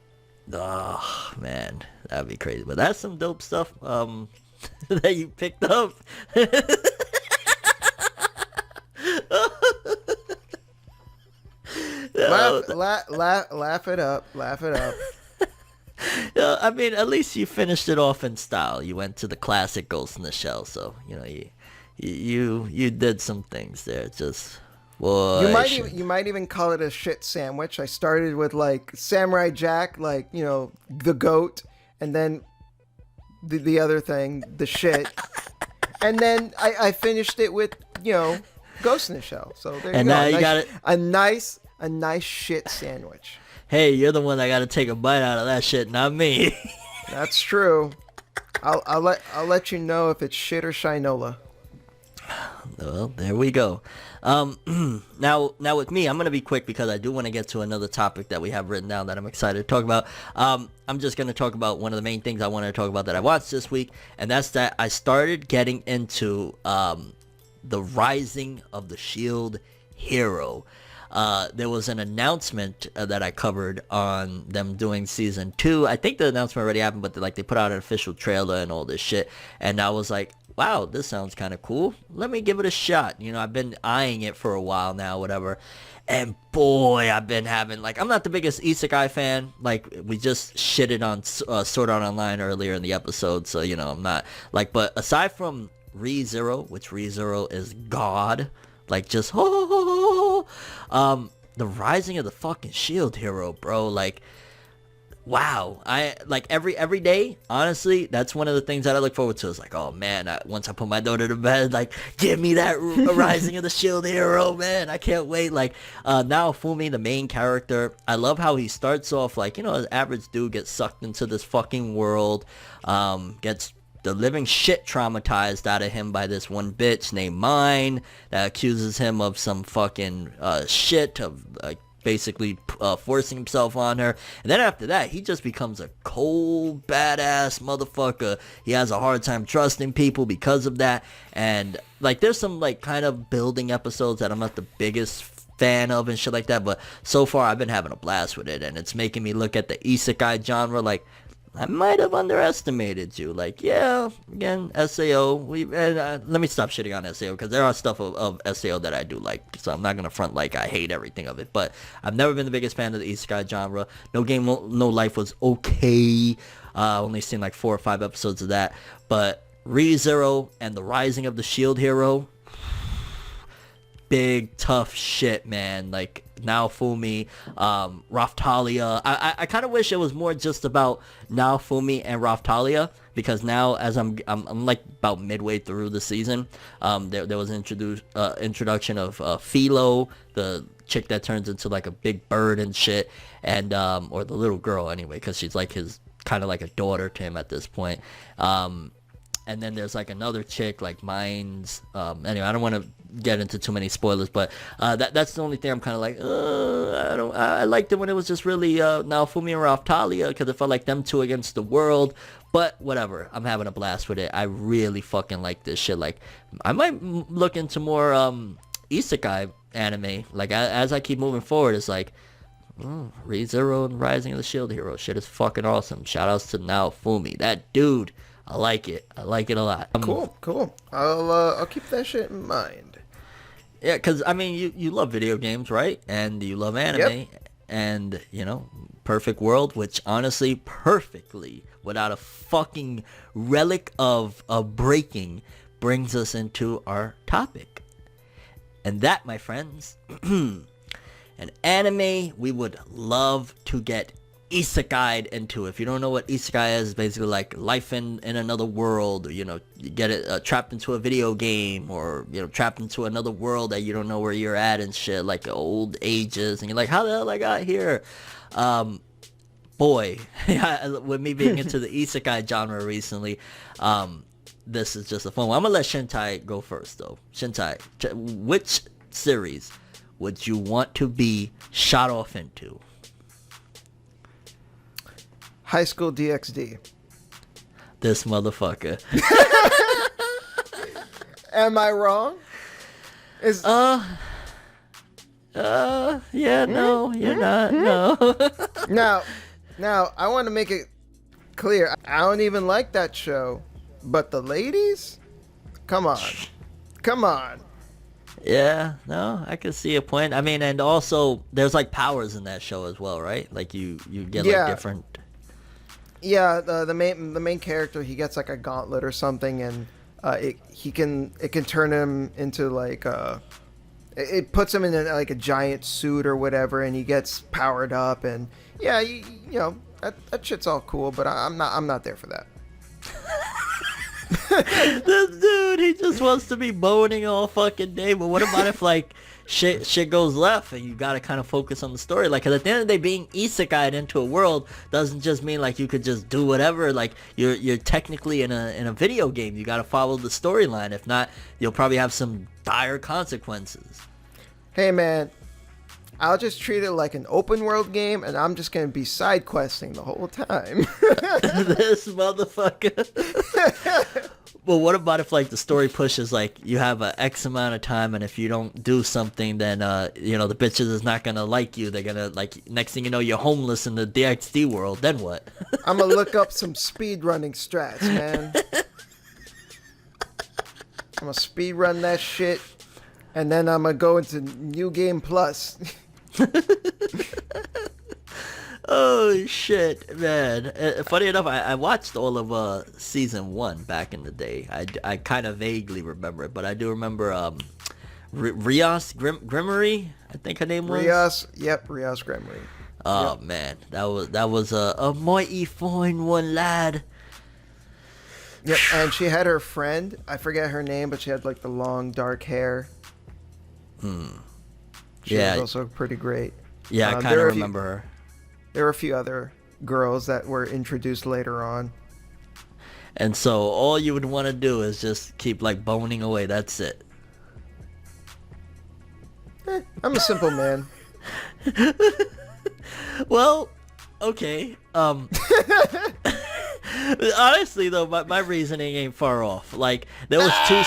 Oh man, that'd be crazy. But that's some dope stuff that you picked up. Laugh it up. I mean, at least you finished it off in style. You went to the classic Ghost in the Shell, so you know you did some things there. Just boy, you might even call it a shit sandwich. I started with like Samurai Jack, like, you know, the goat, and then the other thing, the shit, and then I finished it with, you know, Ghost in the Shell. So there you go. Now you got it. A nice shit sandwich. Hey, you're the one that got to take a bite out of that shit, not me. That's true. I'll let you know if it's shit or shinola. Well, there we go. Now with me, I'm gonna be quick because I do want to get to another topic that we have written down that I'm excited to talk about. I'm just gonna talk about one of the main things I wanted to talk about that I watched this week, and that's that I started getting into the Rising of the Shield Hero. There was an announcement that I covered on them doing season 2. I think the announcement already happened, but they put out an official trailer and all this shit. And I was like, wow, this sounds kind of cool. Let me give it a shot. You know, I've been eyeing it for a while now, whatever. And boy, I've been having, like, I'm not the biggest isekai fan. Like, we just shitted on Sword Art Online earlier in the episode. So, you know, I'm not, like, but aside from Re:Zero, which Re:Zero is God. Like, just, the Rising of the fucking Shield Hero, bro. Like, wow. I, like, every day, honestly, that's one of the things that I look forward to. Is like, oh, man, once I put my daughter to bed, like, give me that Rising of the Shield Hero, man. I can't wait. Like, now Fumi, the main character, I love how he starts off, like, you know, an average dude gets sucked into this fucking world, gets the living shit traumatized out of him by this one bitch named Mine that accuses him of some fucking shit, of basically forcing himself on her. And then after that, he just becomes a cold, badass motherfucker. He has a hard time trusting people because of that. And like, there's some like kind of building episodes that I'm not the biggest fan of and shit like that, but so far I've been having a blast with it, and it's making me look at the isekai genre like, I might have underestimated you. Like, yeah, again, SAO. Let me stop shitting on SAO, because there are stuff of SAO that I do like. So I'm not going to front like I hate everything of it. But I've never been the biggest fan of the isekai genre. No Game, No Life was okay. Only seen like 4 or 5 episodes of that. But Re:Zero and the Rising of the Shield Hero, big tough shit, man. Like, Naofumi, Raphtalia. I kind of wish it was more just about Naofumi and Raphtalia, because now, as I'm like about midway through the season, there was an introduction of Philo, the chick that turns into like a big bird and shit, and or the little girl anyway, because she's like his kind of like a daughter to him at this point. And then there's like another chick like Mines. Anyway, I don't want to get into too many spoilers, but that's the only thing I'm kind of like, I liked it when it was just really Naofumi and Raphtalia, because it felt like them two against the world. But whatever, I'm having a blast with it. I really fucking like this shit. Like, I might look into more isekai anime. Like, as I keep moving forward, it's like, Re:Zero and Rising of the Shield Hero. Shit is fucking awesome. Shoutouts to Naofumi. That dude, I like it. I like it a lot. Cool. I'll keep that shit in mind. Yeah, because, I mean, you love video games, right? And you love anime. Yep. And, Perfect World, which honestly, perfectly, without a fucking relic of breaking, brings us into our topic. And that, my friends, an anime we would love to get isekai'd into. If you don't know what isekai is, it's basically like life in another world. You get it trapped into a video game, or trapped into another world that you don't know where you're at and shit, like old ages, and you're like, how the hell I got here? Boy, with me being into the isekai genre recently, this is just a fun one. I'm gonna let Shintai go first, though. Shintai, which series would you want to be shot off into? High School DxD. This motherfucker. Am I wrong? Yeah, no, you're not, no. Now, I want to make it clear, I don't even like that show, but the ladies? Come on. Yeah, no, I can see a point. I mean, and also, there's like powers in that show as well, right? Like you get like different... Yeah, the main character, he gets like a gauntlet or something, and it can turn him into like it puts him in like a giant suit or whatever, and he gets powered up, and yeah, that shit's all cool, but I'm not there for that. This dude, he just wants to be boning all fucking day. But what about if like shit goes left and you gotta kind of focus on the story? Like, 'cause at the end of the day, being isekai'd into a world doesn't just mean like you could just do whatever. Like, you're technically in a video game. You gotta follow the storyline. If not, you'll probably have some dire consequences. Hey man, I'll just treat it like an open world game, and I'm just gonna be side questing the whole time. This motherfucker. Well, what about if like the story pushes like you have a X amount of time, and if you don't do something, then the bitches is not gonna like you. They're gonna like, next thing you know, you're homeless in the DxD world. Then what? I'm gonna look up some speed running strats, man. I'm gonna speed run that shit, and then I'm gonna go into New Game Plus. Oh shit, man! Funny enough, I watched all of season 1 back in the day. I kind of vaguely remember it, but I do remember Rios Grimory, I think her name was. Rios Grimory. Oh yep. Man, that was a mighty fine one, lad. Yep, and she had her friend. I forget her name, but she had like the long dark hair. She was also pretty great. Yeah, I kind of remember her. There were a few other girls that were introduced later on. And so all you would want to do is just keep like boning away. That's it. I'm a simple man. Well, okay. Honestly though, my reasoning ain't far off. Like, there was you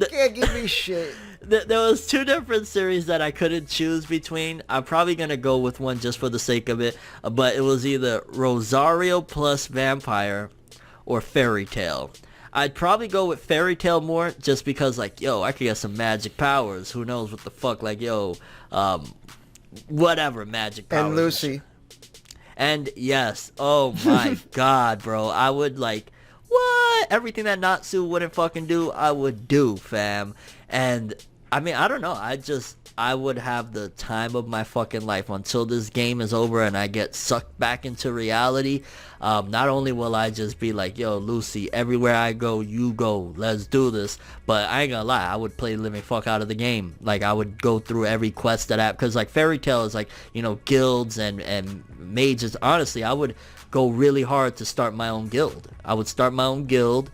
can't give me shit. There was 2 different series that I couldn't choose between. I'm probably gonna go with one just for the sake of it, but it was either Rosario plus Vampire or Fairy Tail. I'd probably go with Fairy Tail more, just because like, I could get some magic powers. Who knows what the fuck? Like, whatever magic powers. And Lucy. And yes, oh my god, bro, I would like, what? Everything that Natsu wouldn't fucking do, I would do, fam. And I mean, I don't know, I would have the time of my fucking life until this game is over and I get sucked back into reality. Not only will I just be like, yo, Lucy, everywhere I go, you go, let's do this. But I ain't gonna lie, I would play the living fuck out of the game. Like, I would go through every quest that because like Fairy Tail is like, guilds and mages. Honestly, I would go really hard to start my own guild. I would start my own guild.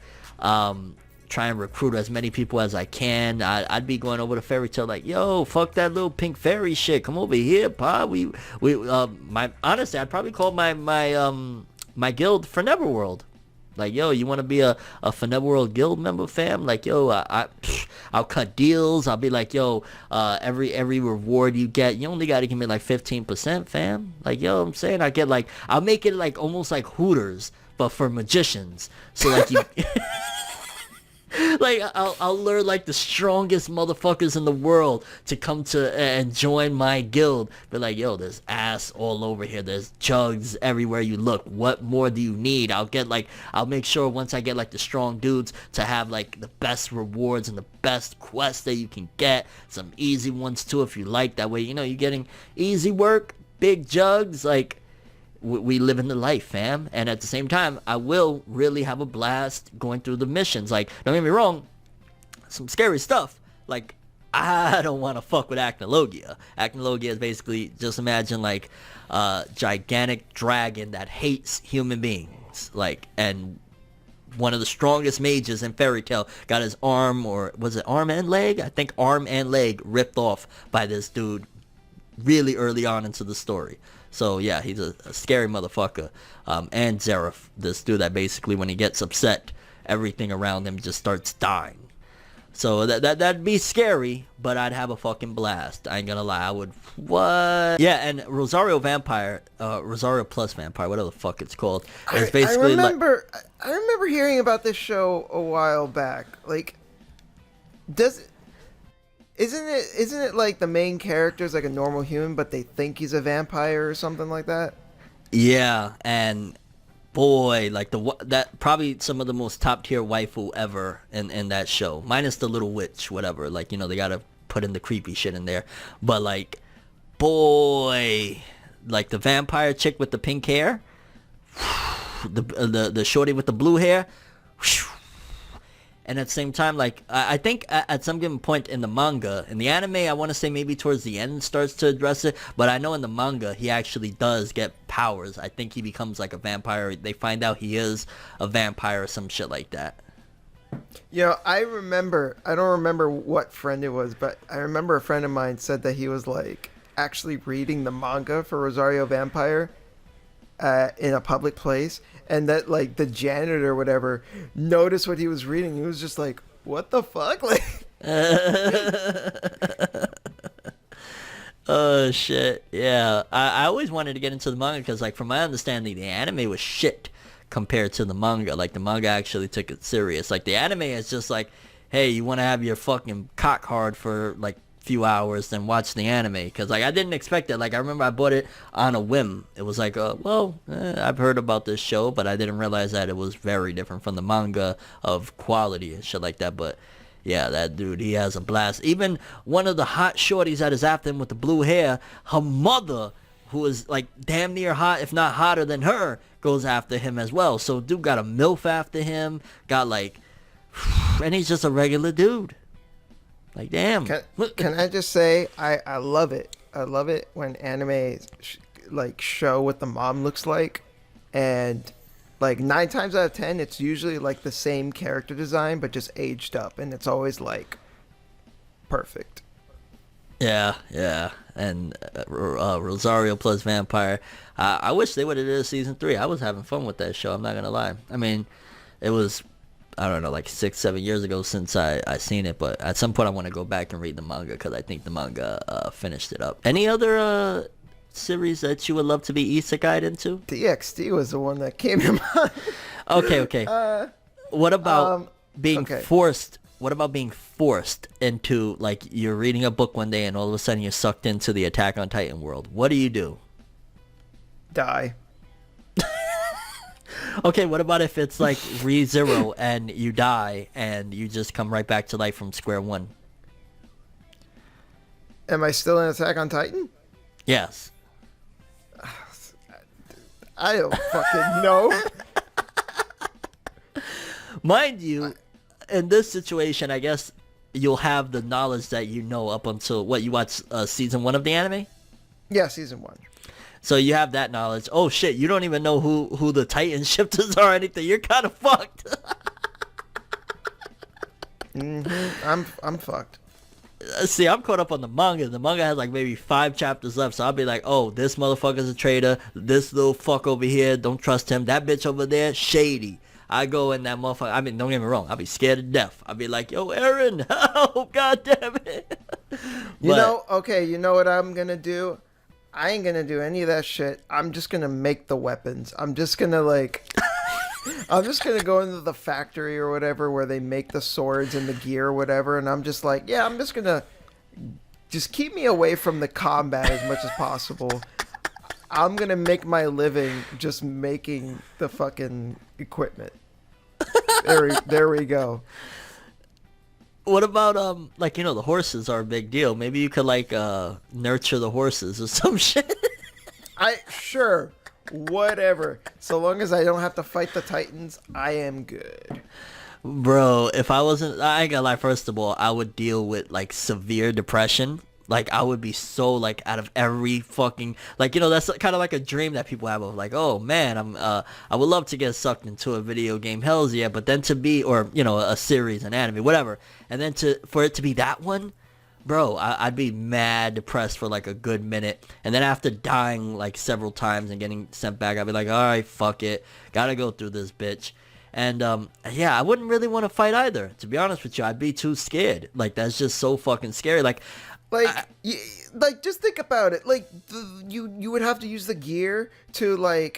try and recruit as many people as I can. I'd be going over to Fairy Tail like, yo, fuck that little pink fairy shit. Come over here, pa. Honestly, I'd probably call my guild ForneverWorld. Like, yo, you want to be a ForneverWorld guild member, fam? Like, yo, I'll cut deals. I'll be like, yo, every reward you get, you only got to give me like 15%, fam. Like, yo, I'm saying I'll make it like almost like Hooters, but for magicians. So like you... Like, I'll lure, like, the strongest motherfuckers in the world to come to and join my guild. But, like, yo, there's ass all over here. There's jugs everywhere you look. What more do you need? I'll make sure once I get, like, the strong dudes to have, like, the best rewards and the best quests that you can get. Some easy ones, too, if you like. That way, you know, you're getting easy work, big jugs, like... We live in the life, fam. And at the same time, I will really have a blast going through the missions. Like, don't get me wrong, some scary stuff. Like, I don't want to fuck with Acnologia. Acnologia is basically, just imagine, like, a gigantic dragon that hates human beings. Like, and one of the strongest mages in Fairy Tail got his arm, or was it arm and leg? I think arm and leg ripped off by this dude really early on into the story. So yeah, he's a scary motherfucker. And Zeref, this dude that basically when he gets upset, everything around him just starts dying. So that'd be scary, but I'd have a fucking blast. I ain't gonna lie, I would. What? Yeah, and Rosario Vampire, Rosario Plus Vampire, whatever the fuck it's called. It's basically I remember hearing about this show a while back. Like, Isn't it like the main character is like a normal human, but they think he's a vampire or something like that? Yeah, and boy, like that probably some of the most top tier waifu ever in that show, minus the little witch, whatever. Like, you know, they gotta put in the creepy shit in there, but like, boy, like the vampire chick with the pink hair, the shorty with the blue hair. And at the same time, like, I think at some given point in the manga, in the anime, I want to say maybe towards the end starts to address it. But I know in the manga, he actually does get powers. I think he becomes like a vampire. They find out he is a vampire or some shit like that. You know, I don't remember what friend it was, but I remember a friend of mine said that he was like actually reading the manga for Rosario Vampire in a public place, and that like the janitor or whatever noticed what he was reading. He was just like, what the fuck? Like, oh shit. Yeah, I always wanted to get into the manga because, like, from my understanding, the anime was shit compared to the manga. Like, the manga actually took it serious. Like, the anime is just like, hey, you want to have your fucking cock hard for like few hours, then watch the anime. Because like, I didn't expect it. Like, I remember I bought it on a whim. It was like, I've heard about this show, but I didn't realize that it was very different from the manga of quality and shit like that. But yeah, that dude, he has a blast. Even one of the hot shorties that is after him with the blue hair, her mother, who is like damn near hot, if not hotter than her, goes after him as well. So dude got a MILF after him, got like, and he's just a regular dude. Like, damn. Can I just say, I love it. I love it when anime like show what the mom looks like, and like 9 times out of 10, it's usually like the same character design but just aged up, and it's always like perfect. Yeah, and Rosario Plus Vampire. I wish they would have did a season 3. I was having fun with that show. I'm not gonna lie. I mean, it was, I don't know, like 6-7 years ago since I seen it, but at some point I want to go back and read the manga because I think the manga finished it up. Any other series that you would love to be isekai'd into? DxD was the one that came to mind. Okay. What about being forced? What about being forced into, like, you're reading a book one day and all of a sudden you're sucked into the Attack on Titan world? What do? Die. Okay, what about if it's like ReZero and you die and you just come right back to life from square one? Am I still in Attack on Titan? Yes. I don't fucking know. Mind you, in this situation, I guess you'll have the knowledge that you know up until, what, you watch season 1 of the anime? Yeah, season 1. So you have that knowledge. Oh shit, you don't even know who the Titan shifters are or anything. You're kind of fucked. I'm fucked. See, I'm caught up on the manga. The manga has like maybe 5 chapters left, so I'll be like, oh, this motherfucker's a traitor. This little fuck over here, don't trust him. That bitch over there, shady. I go in that motherfucker. I mean, don't get me wrong. I'll be scared to death. I'll be like, yo, Aaron, oh, god damn it. You know what I'm gonna do? I ain't gonna do any of that shit. I'm just gonna make the weapons. I'm just gonna I'm just gonna go into the factory or whatever where they make the swords and the gear or whatever, and I'm just like, yeah, I'm just gonna keep me away from the combat as much as possible. I'm gonna make my living just making the fucking equipment. There we go. What about the horses are a big deal. Maybe you could nurture the horses or some shit. Sure. Whatever. So long as I don't have to fight the Titans, I am good. Bro, if I wasn't, I ain't gonna lie, first of all, I would deal with severe depression. I would be so out of every fucking, that's kind of like a dream that people have of oh man, I would love to get sucked into a video game, hells yeah, but then to be, or a series, an anime, whatever, and then for it to be that one, bro, I'd be mad depressed for a good minute, and then after dying several times and getting sent back, I'd be like, alright, fuck it, gotta go through this bitch. And yeah, I wouldn't really want to fight either, to be honest with you. I'd be too scared. That's just so fucking scary. Just think about it. You would have to use the gear to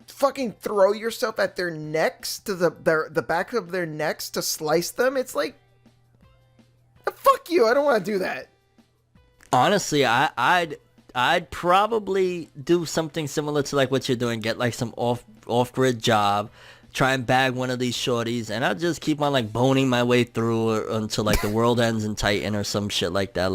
fucking throw yourself at their necks, to the back of their necks, to slice them. It's fuck you. I don't want to do that. Honestly, I'd probably do something similar to what you're doing. Get some off-grid job. Try and bag one of these shorties, and I'll just keep on boning my way through until the world ends in Titan or some shit like that.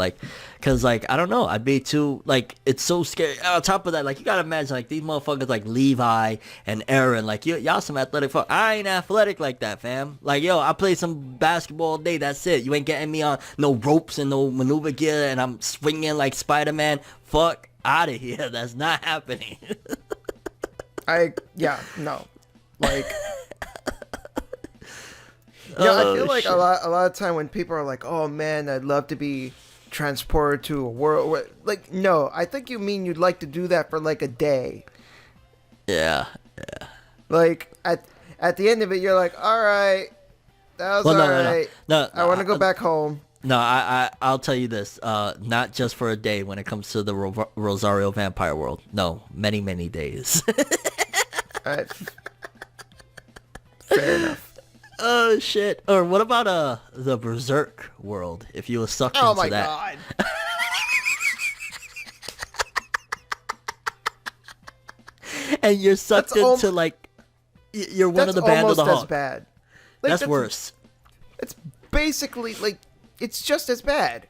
Cause I don't know, I'd be too it's so scary. On top of that, you gotta imagine these motherfuckers Levi and Aaron, y'all some athletic fuck. I ain't athletic like that, fam. Yo, I play some basketball all day. That's it. You ain't getting me on no ropes and no maneuver gear, and I'm swinging like Spider-Man. Fuck out of here. That's not happening. No. I feel shit. a lot of time when people are oh man, I'd love to be transported to a world where, no, I think you mean you'd like to do that for a day. Yeah. At the end of it, you're all right, that was alright. No, I want to go back home. No, I'll tell you this, not just for a day when it comes to the Rosario Vampire world. No, many, many days. Fair enough. Oh shit! Or what about the Berserk world? If you were sucked into that. Oh my god! And you're sucked into you're one of the band of the Hawk. That's bad. That's worse. It's basically it's just as bad.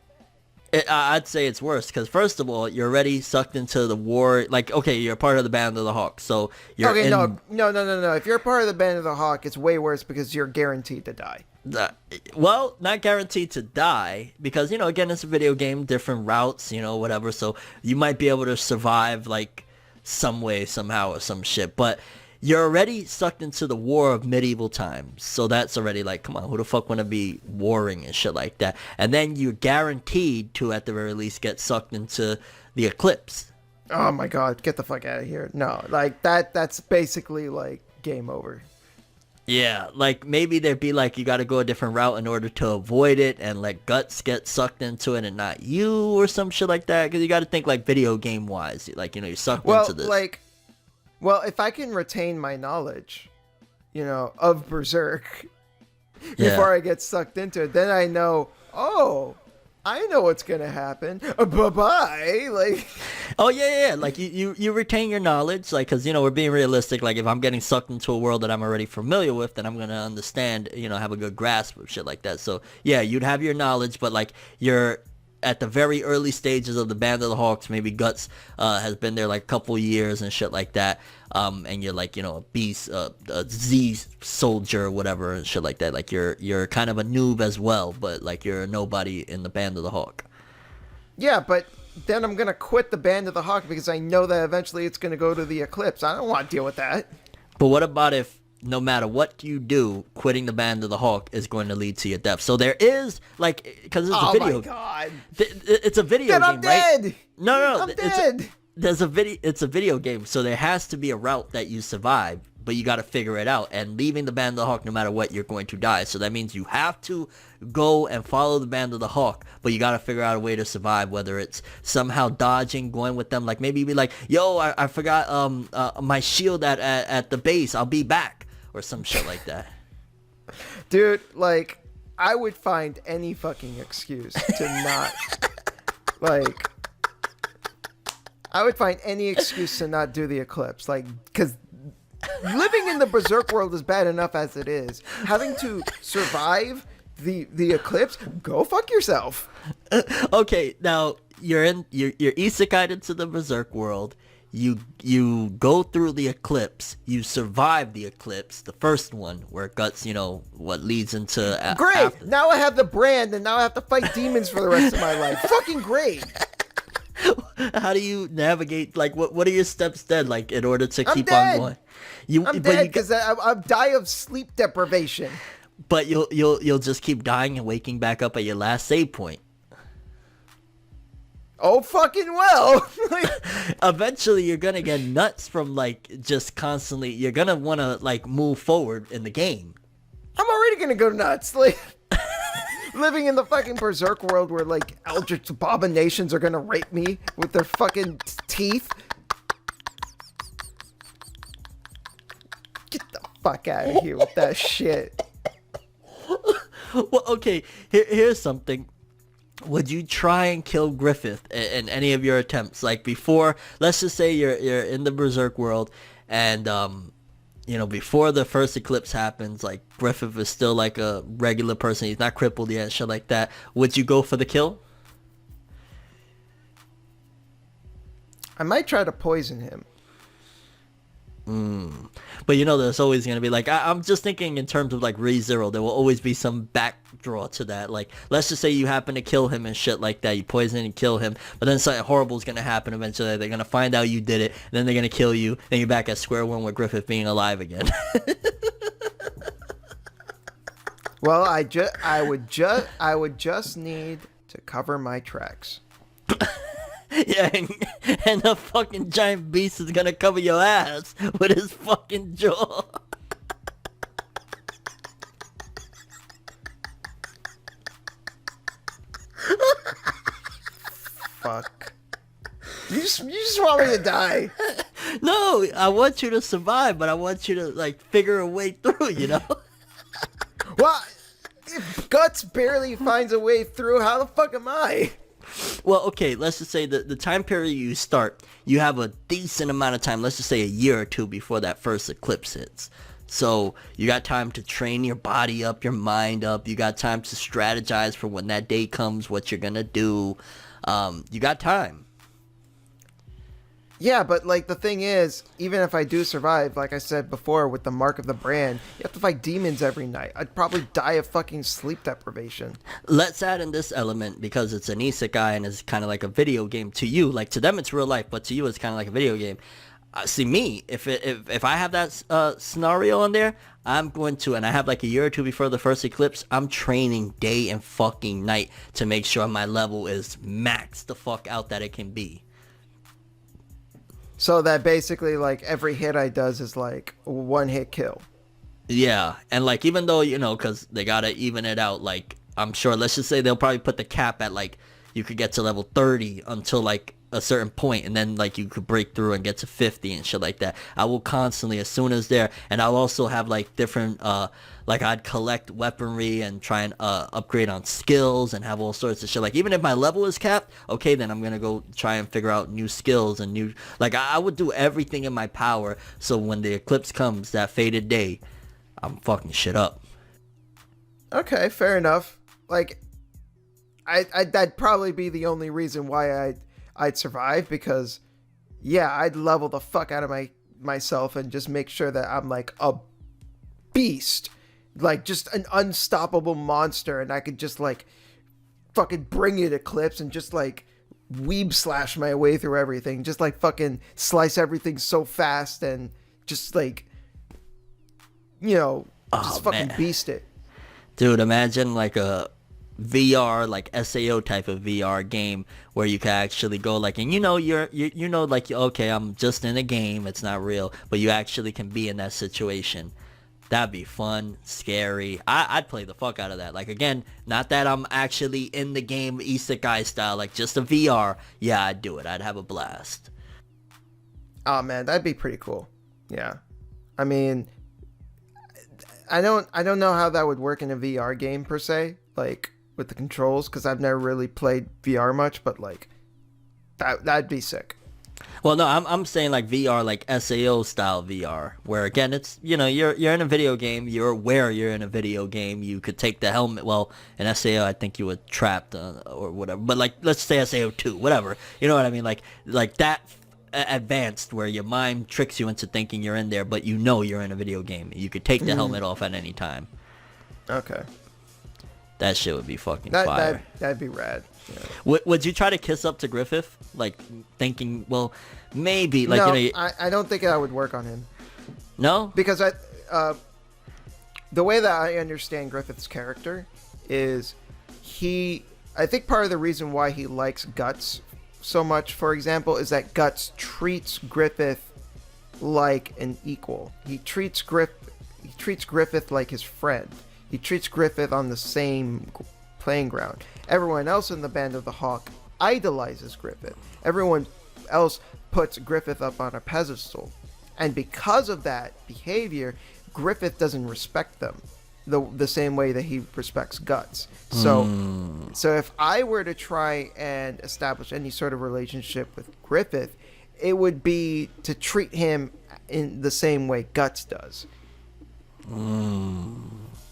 I'd say it's worse because first of all, you're already sucked into the war. Okay, you're part of the band of the Hawk, so you're no. If you're part of the band of the Hawk, it's way worse because you're guaranteed to die. Well, not guaranteed to die because again, it's a video game, different routes, whatever. So you might be able to survive some way, somehow, or some shit, but you're already sucked into the war of medieval times. So that's already come on, who the fuck want to be warring and shit like that? And then you're guaranteed to, at the very least, get sucked into the eclipse. Oh my god, get the fuck out of here. No, that's basically game over. Yeah, maybe there'd be you gotta go a different route in order to avoid it, and Guts get sucked into it and not you or some shit like that. Because you gotta think video game wise, you're sucked into this. Well, if I can retain my knowledge, of Berserk before I get sucked into it, then I know, I know what's going to happen. Bye-bye. Oh, yeah. You retain your knowledge, because, we're being realistic. If I'm getting sucked into a world that I'm already familiar with, then I'm going to understand, have a good grasp of shit like that. So, yeah, you'd have your knowledge, but, you're at the very early stages of the Band of the Hawks. Maybe Guts has been there a couple years and shit like that, and you're a beast, a Z soldier or whatever and shit like that. You're kind of a noob as well, but you're a nobody in the Band of the Hawk. Yeah, but then I'm gonna quit the Band of the Hawk because I know that eventually it's gonna go to the eclipse. I don't want to deal with that. But what about if no matter what you do, quitting the Band of the Hawk is going to lead to your death. So there is, like, because it's a video. Oh my god. It's a video Then game, I'm dead. right? No. I'm dead. It's a video game, so there has to be a route that you survive, but you got to figure it out. And leaving the Band of the Hawk, no matter what, you're going to die. So that means you have to go and follow the Band of the Hawk, but you got to figure out a way to survive, whether it's somehow dodging, going with them, like maybe be like, yo, I forgot my shield at the base, I'll be back, or some shit like that. Dude, like, I would find any fucking excuse to not, like, I would find any excuse to not do the eclipse, like, because living in the Berserk world is bad enough as it is. Having to survive the eclipse, go fuck yourself. Okay, now you're isekai'd into the Berserk world. You go through the eclipse. You survive the eclipse, the first one, where Guts, what leads into... Great! Now I have the brand, and now I have to fight demons for the rest of my life. Fucking great! How do you navigate, like, what are your steps then, like, in order to keep dead. on going? I'm dead because I'll die of sleep deprivation. But you'll just keep dying and waking back up at your last save point. Oh, fucking well. Eventually, you're gonna get nuts from, like, just constantly... You're gonna want to, like, move forward in the game. I'm already gonna go nuts. Like, living in the fucking Berserk world where, like, eldritch abominations are gonna rape me with their fucking teeth. Get the fuck out of here with that shit. Well, okay, here's something. Would you try and kill Griffith in any of your attempts? Like, before, let's just say you're in the Berserk world, and before the first eclipse happens, like, Griffith is still like a regular person. He's not crippled yet, shit like that. Would you go for the kill? I might try to poison him. But there's always going to be, like, I'm just thinking in terms of, like, ReZero, there will always be some backdraw to that. Like, let's just say you happen to kill him and shit like that. You poison and kill him, but then something horrible is going to happen eventually. They're going to find out you did it, and then they're going to kill you. Then you're back at square one with Griffith being alive again. Well, I would just need to cover my tracks. Yeah, and the fucking giant beast is gonna cover your ass with his fucking jaw. Fuck. You just want me to die. No, I want you to survive, but I want you to, like, figure a way through, Well, if Guts barely finds a way through, how the fuck am I? Well, okay, let's just say the time period you start, you have a decent amount of time, let's just say a year or two before that first eclipse hits. So you got time to train your body up, your mind up. You got time to strategize for when that day comes, what you're going to do. You got time. Yeah, but, like, the thing is, even if I do survive, like I said before, with the mark of the brand, you have to fight demons every night. I'd probably die of fucking sleep deprivation. Let's add in this element, because it's an isekai and it's kind of like a video game to you. Like, to them it's real life, but to you it's kind of like a video game. See, me, if I have that scenario on there, I'm going to, and I have like a year or two before the first eclipse, I'm training day and fucking night to make sure my level is maxed the fuck out that it can be. So that basically, like, every hit I does is, like, a one-hit kill. Yeah, and, like, even though, because they gotta even it out, like, I'm sure, let's just say they'll probably put the cap at, like, you could get to level 30 until, like, a certain point, and then, like, you could break through and get to 50 and shit like that. I will constantly, as soon as there, and I'll also have, like, different, like, I'd collect weaponry and try and upgrade on skills and have all sorts of shit. Like, even if my level is capped, okay, then I'm gonna go try and figure out new skills and new, like, I would do everything in my power, so when the eclipse comes, that fated day, I'm fucking shit up. Okay, fair enough. Like, that'd probably be the only reason why I'd survive, because, yeah, I'd level the fuck out of myself and just make sure that I'm, like, a beast. Like, just an unstoppable monster, and I could just, like, fucking bring it eclipse and just, like, weeb slash my way through everything. Just, like, fucking slice everything so fast and just, like, just fucking beast it. Dude, imagine like a VR, like SAO type of VR game where you can actually go like, and you're like, okay, I'm just in a game, it's not real, but you actually can be in that situation. That'd be fun, scary. I'd play the fuck out of that. Like, again, not that I'm actually in the game isekai style, like just a VR. Yeah, I'd do it. I'd have a blast. Oh man, that'd be pretty cool. Yeah. I mean, I don't know how that would work in a VR game per se, like with the controls, because I've never really played VR much, but like that'd be sick. Well, no, I'm saying like VR, like SAO style VR, where again it's you're in a video game, you're aware you're in a video game, you could take the helmet. Well, in SAO I think you were trapped or whatever, but like let's say SAO 2, whatever. You know what I mean? Like that advanced where your mind tricks you into thinking you're in there, but you're in a video game. You could take the helmet off at any time. Okay. That shit would be fucking fire. That'd be rad. Yeah. Would you try to kiss up to Griffith? Like, thinking, well, maybe, like, no, I don't think that would work on him. No? Because the way that I understand Griffith's character is I think part of the reason why he likes Guts so much, for example, is that Guts treats Griffith like an equal. He treats Griffith like his friend. He treats Griffith on the same playing ground. Everyone else in the Band of the Hawk idolizes Griffith. Everyone else puts Griffith up on a pedestal. And because of that behavior, Griffith doesn't respect them the same way that he respects Guts. So if I were to try and establish any sort of relationship with Griffith, it would be to treat him in the same way Guts does.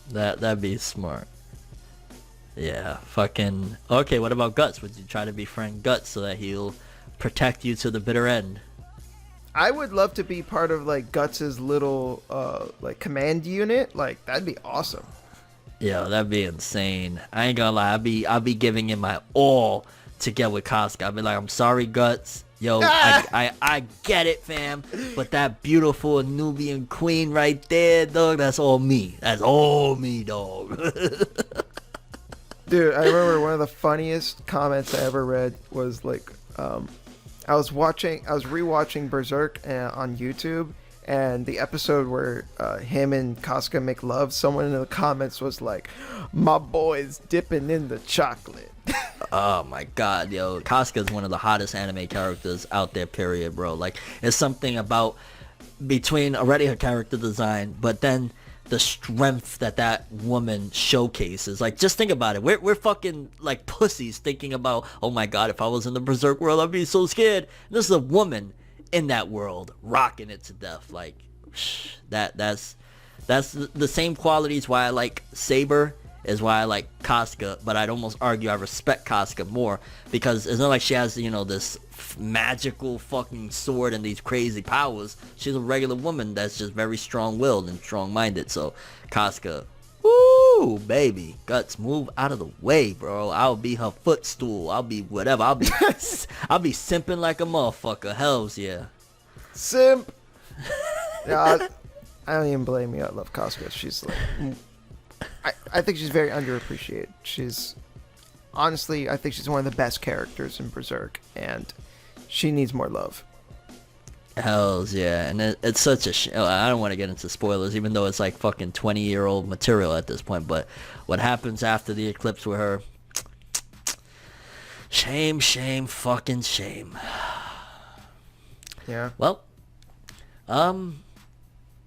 That'd be smart. Yeah, fucking... Okay, what about Guts? Would you try to befriend Guts so that he'll protect you to the bitter end? I would love to be part of, like, Guts's little, like, command unit. Like, that'd be awesome. Yo, that'd be insane. I ain't gonna lie, I'll be giving it my all to get with Casca. I'll be like, I'm sorry, Guts. Yo, I get it, fam. But that beautiful Nubian queen right there, dog, that's all me. That's all me, dog. Dude, I remember one of the funniest comments I ever read was like, I was rewatching Berserk on YouTube, and the episode where him and Casca make love, someone in the comments was like, "My boy's dipping in the chocolate." Oh my god, yo, Casca is one of the hottest anime characters out there, period, bro. Like, it's something about between already her character design, but then the strength that woman showcases. Like, just think about it. We're fucking like pussies thinking about, oh my god, if I was in the Berserk world, I'd be so scared. This is a woman in that world rocking it to death. Like, that's the same qualities why I like Saber is why I like Casca, but I'd almost argue I respect Casca more because it's not like she has, this magical fucking sword and these crazy powers. She's a regular woman that's just very strong-willed and strong-minded. So Casca, woo, baby, Guts, move out of the way, bro. I'll be her footstool. I'll be whatever. I'll be simping like a motherfucker. Hells yeah. Simp. Yeah, I don't even blame you. I love Casca. She's like, I think she's very underappreciated. Honestly, I think she's one of the best characters in Berserk, and she needs more love. Hells yeah, and it's such a I don't want to get into spoilers, even though it's like fucking 20-year-old material at this point, but what happens after the eclipse with her, shame, fucking shame. Yeah. Well,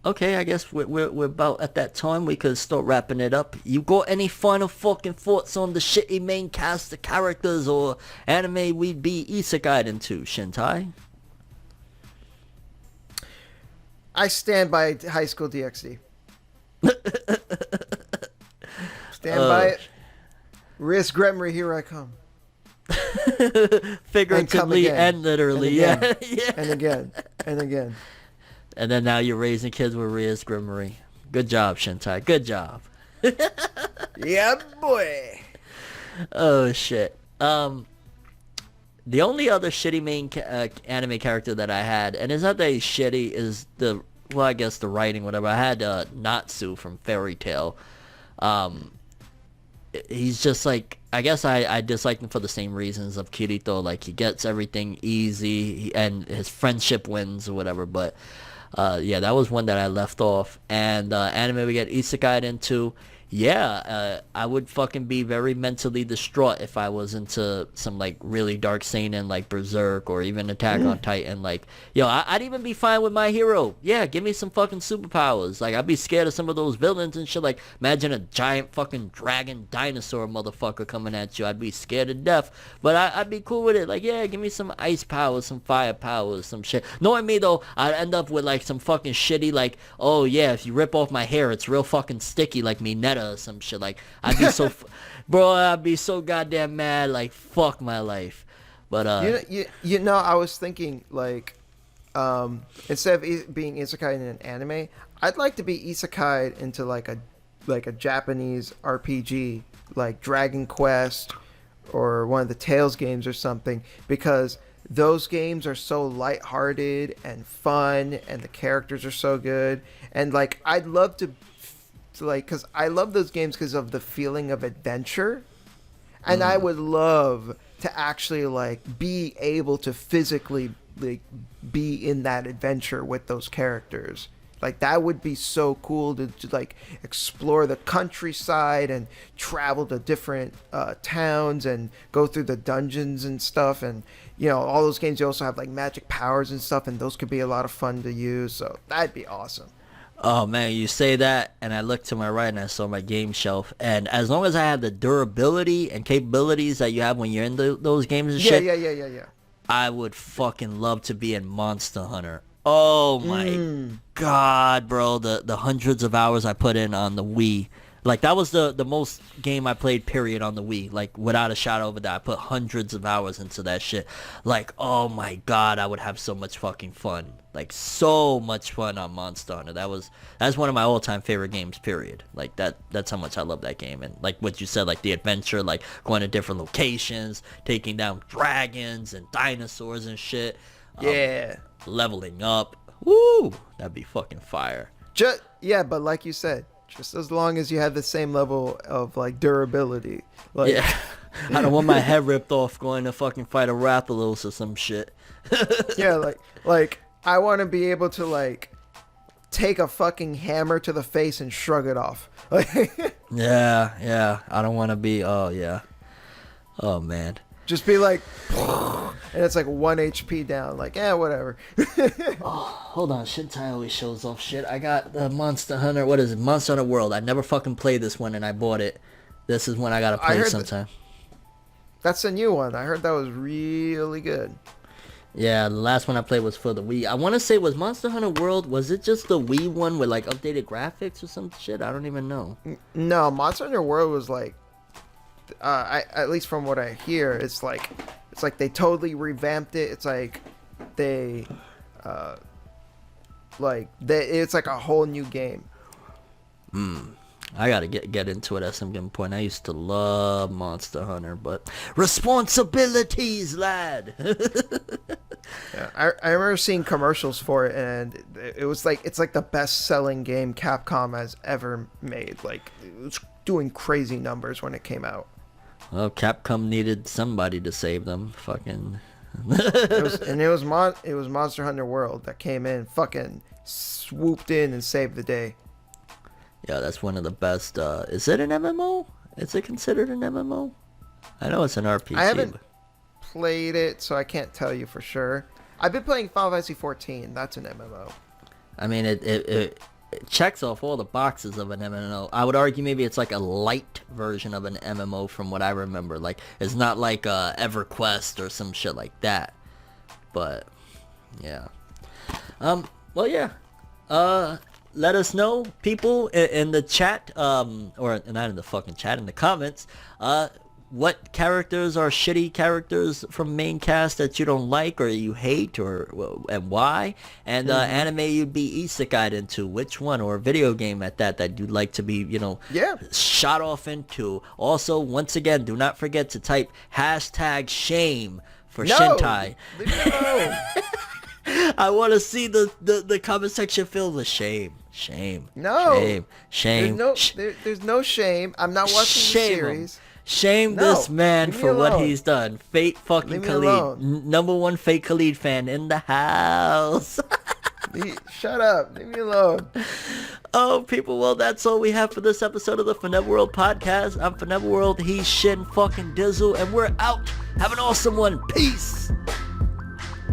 okay, I guess we're about at that time. We could start wrapping it up. You got any final fucking thoughts on the shitty main cast, the characters, or anime we'd be isekai into, Shintai? I stand by High School DxD. Stand by it. Risk Gremory, here I come. Figuratively and literally, and yeah. Yeah. And again. And again. And then now you're raising kids with Riz Gremory. Good job, Shintai. Good job. Yeah, boy. Oh, shit. The only other shitty main anime character that I had, and it's not that he's shitty, is the well, I guess the writing, whatever. I had Natsu from Fairy Tail. He's just like, I guess I dislike him for the same reasons of Kirito. Like, he gets everything easy, and his friendship wins or whatever. But yeah, that was one that I left off. And anime we get isekai'd into. Yeah, I would fucking be very mentally distraught if I was into some, like, really dark seinen like Berserk or even Attack on Titan. Like, yo, I'd even be fine with My Hero. Yeah, give me some fucking superpowers. Like, I'd be scared of some of those villains and shit. Like, imagine a giant fucking dragon dinosaur motherfucker coming at you. I'd be scared to death. But I'd be cool with it. Like, yeah, give me some ice powers, some fire powers, some shit. Knowing me, though, I'd end up with, like, some fucking shitty, like, oh, yeah, if you rip off my hair, it's real fucking sticky like Mineta or some shit. Like, I'd be so bro, I'd be so goddamn mad. Like, fuck my life. But you know, I was thinking, like, instead of being isekai in an anime, I'd like to be isekai into like a Japanese RPG, like Dragon Quest or one of the Tales games or something, because those games are so lighthearted and fun, and the characters are so good. And like, I'd love to like, because I love those games because of the feeling of adventure, and I would love to actually like be able to physically like be in that adventure with those characters. Like, that would be so cool to like explore the countryside and travel to different towns and go through the dungeons and stuff. And, you know, all those games, you also have like magic powers and stuff, and those could be a lot of fun to use. So that'd be awesome. oh man, you say that, and I looked to my right and I saw my game shelf. And as long as I had the durability and capabilities that you have when you're in those games and shit, yeah. I would fucking love to be in Monster Hunter. Oh my god, bro, the hundreds of hours I put in on the Wii. Like, that was the most game I played, period, on the Wii. Like, without a shadow of a doubt, I put hundreds of hours into that shit. Like, oh my god, I would have so much fucking fun. Like, so much fun on Monster Hunter. That's one of my all-time favorite games, period. Like, that's how much I love that game. And like what you said, like the adventure, like going to different locations, taking down dragons and dinosaurs and shit. Yeah. Leveling up. Woo! That'd be fucking fire. Yeah, but like you said, just as long as you have the same level of like durability. Like, yeah. I don't want my head ripped off going to fucking fight a Rathalos or some shit. yeah, like I want to be able to like take a fucking hammer to the face and shrug it off. yeah. I don't want to be. Oh yeah. Oh man. Just be like, and it's like 1 HP down. Like, whatever. Hold on, Shintai always shows off shit. I got the Monster Hunter. What is it? Monster Hunter World. I never fucking played this one, and I bought it. This is one I gotta play sometime. That's a new one. I heard that was really good. Yeah, the last one I played was for the Wii. I want to say, was Monster Hunter World, was it just the Wii one with like updated graphics or some shit? I don't even know. No, Monster Hunter World was like, at least from what I hear, it's like they totally revamped it. It's like it's like a whole new game. I gotta get into it at some given point. I used to love Monster Hunter, but responsibilities, lad. Yeah, I remember seeing commercials for it, and it's like the best-selling game Capcom has ever made. Like, it was doing crazy numbers when it came out. Well, Capcom needed somebody to save them. Fucking. it was Monster Hunter World that came in, fucking swooped in and saved the day. Yeah, that's one of the best. Is it an MMO? Is it considered an MMO? I know it's an RPG. I haven't played it, so I can't tell you for sure. I've been playing Final Fantasy 14. That's an MMO. I mean, it checks off all the boxes of an MMO. I would argue maybe it's like a light version of an MMO from what I remember. Like, it's not like EverQuest or some shit like that. But yeah. Well, yeah. Let us know, people, in the chat, or not in the fucking chat, in the comments, what characters are shitty characters from main cast that you don't like or you hate, and why, and anime you'd be isekai'd into, which one, or video game at that you'd like to be, shot off into. Also, once again, do not forget to type #shame for Shintai. Leave it alone. I want to see the comment section filled with shame. No. Shame. There's no shame. I'm not watching the series. Shame No, this man leave me for what alone. he's done. Fate fucking Leave me Khalid. alone. Number one Fate Khalid fan in the house. Shut up. Leave me alone. Oh, people, well, that's all we have for this episode of the ForneverWorld podcast. I'm ForneverWorld, he's Shin fucking Dizzle, and we're out. Have an awesome one. Peace.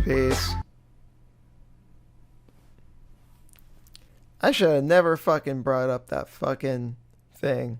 Peace. I should have never fucking brought up that fucking thing.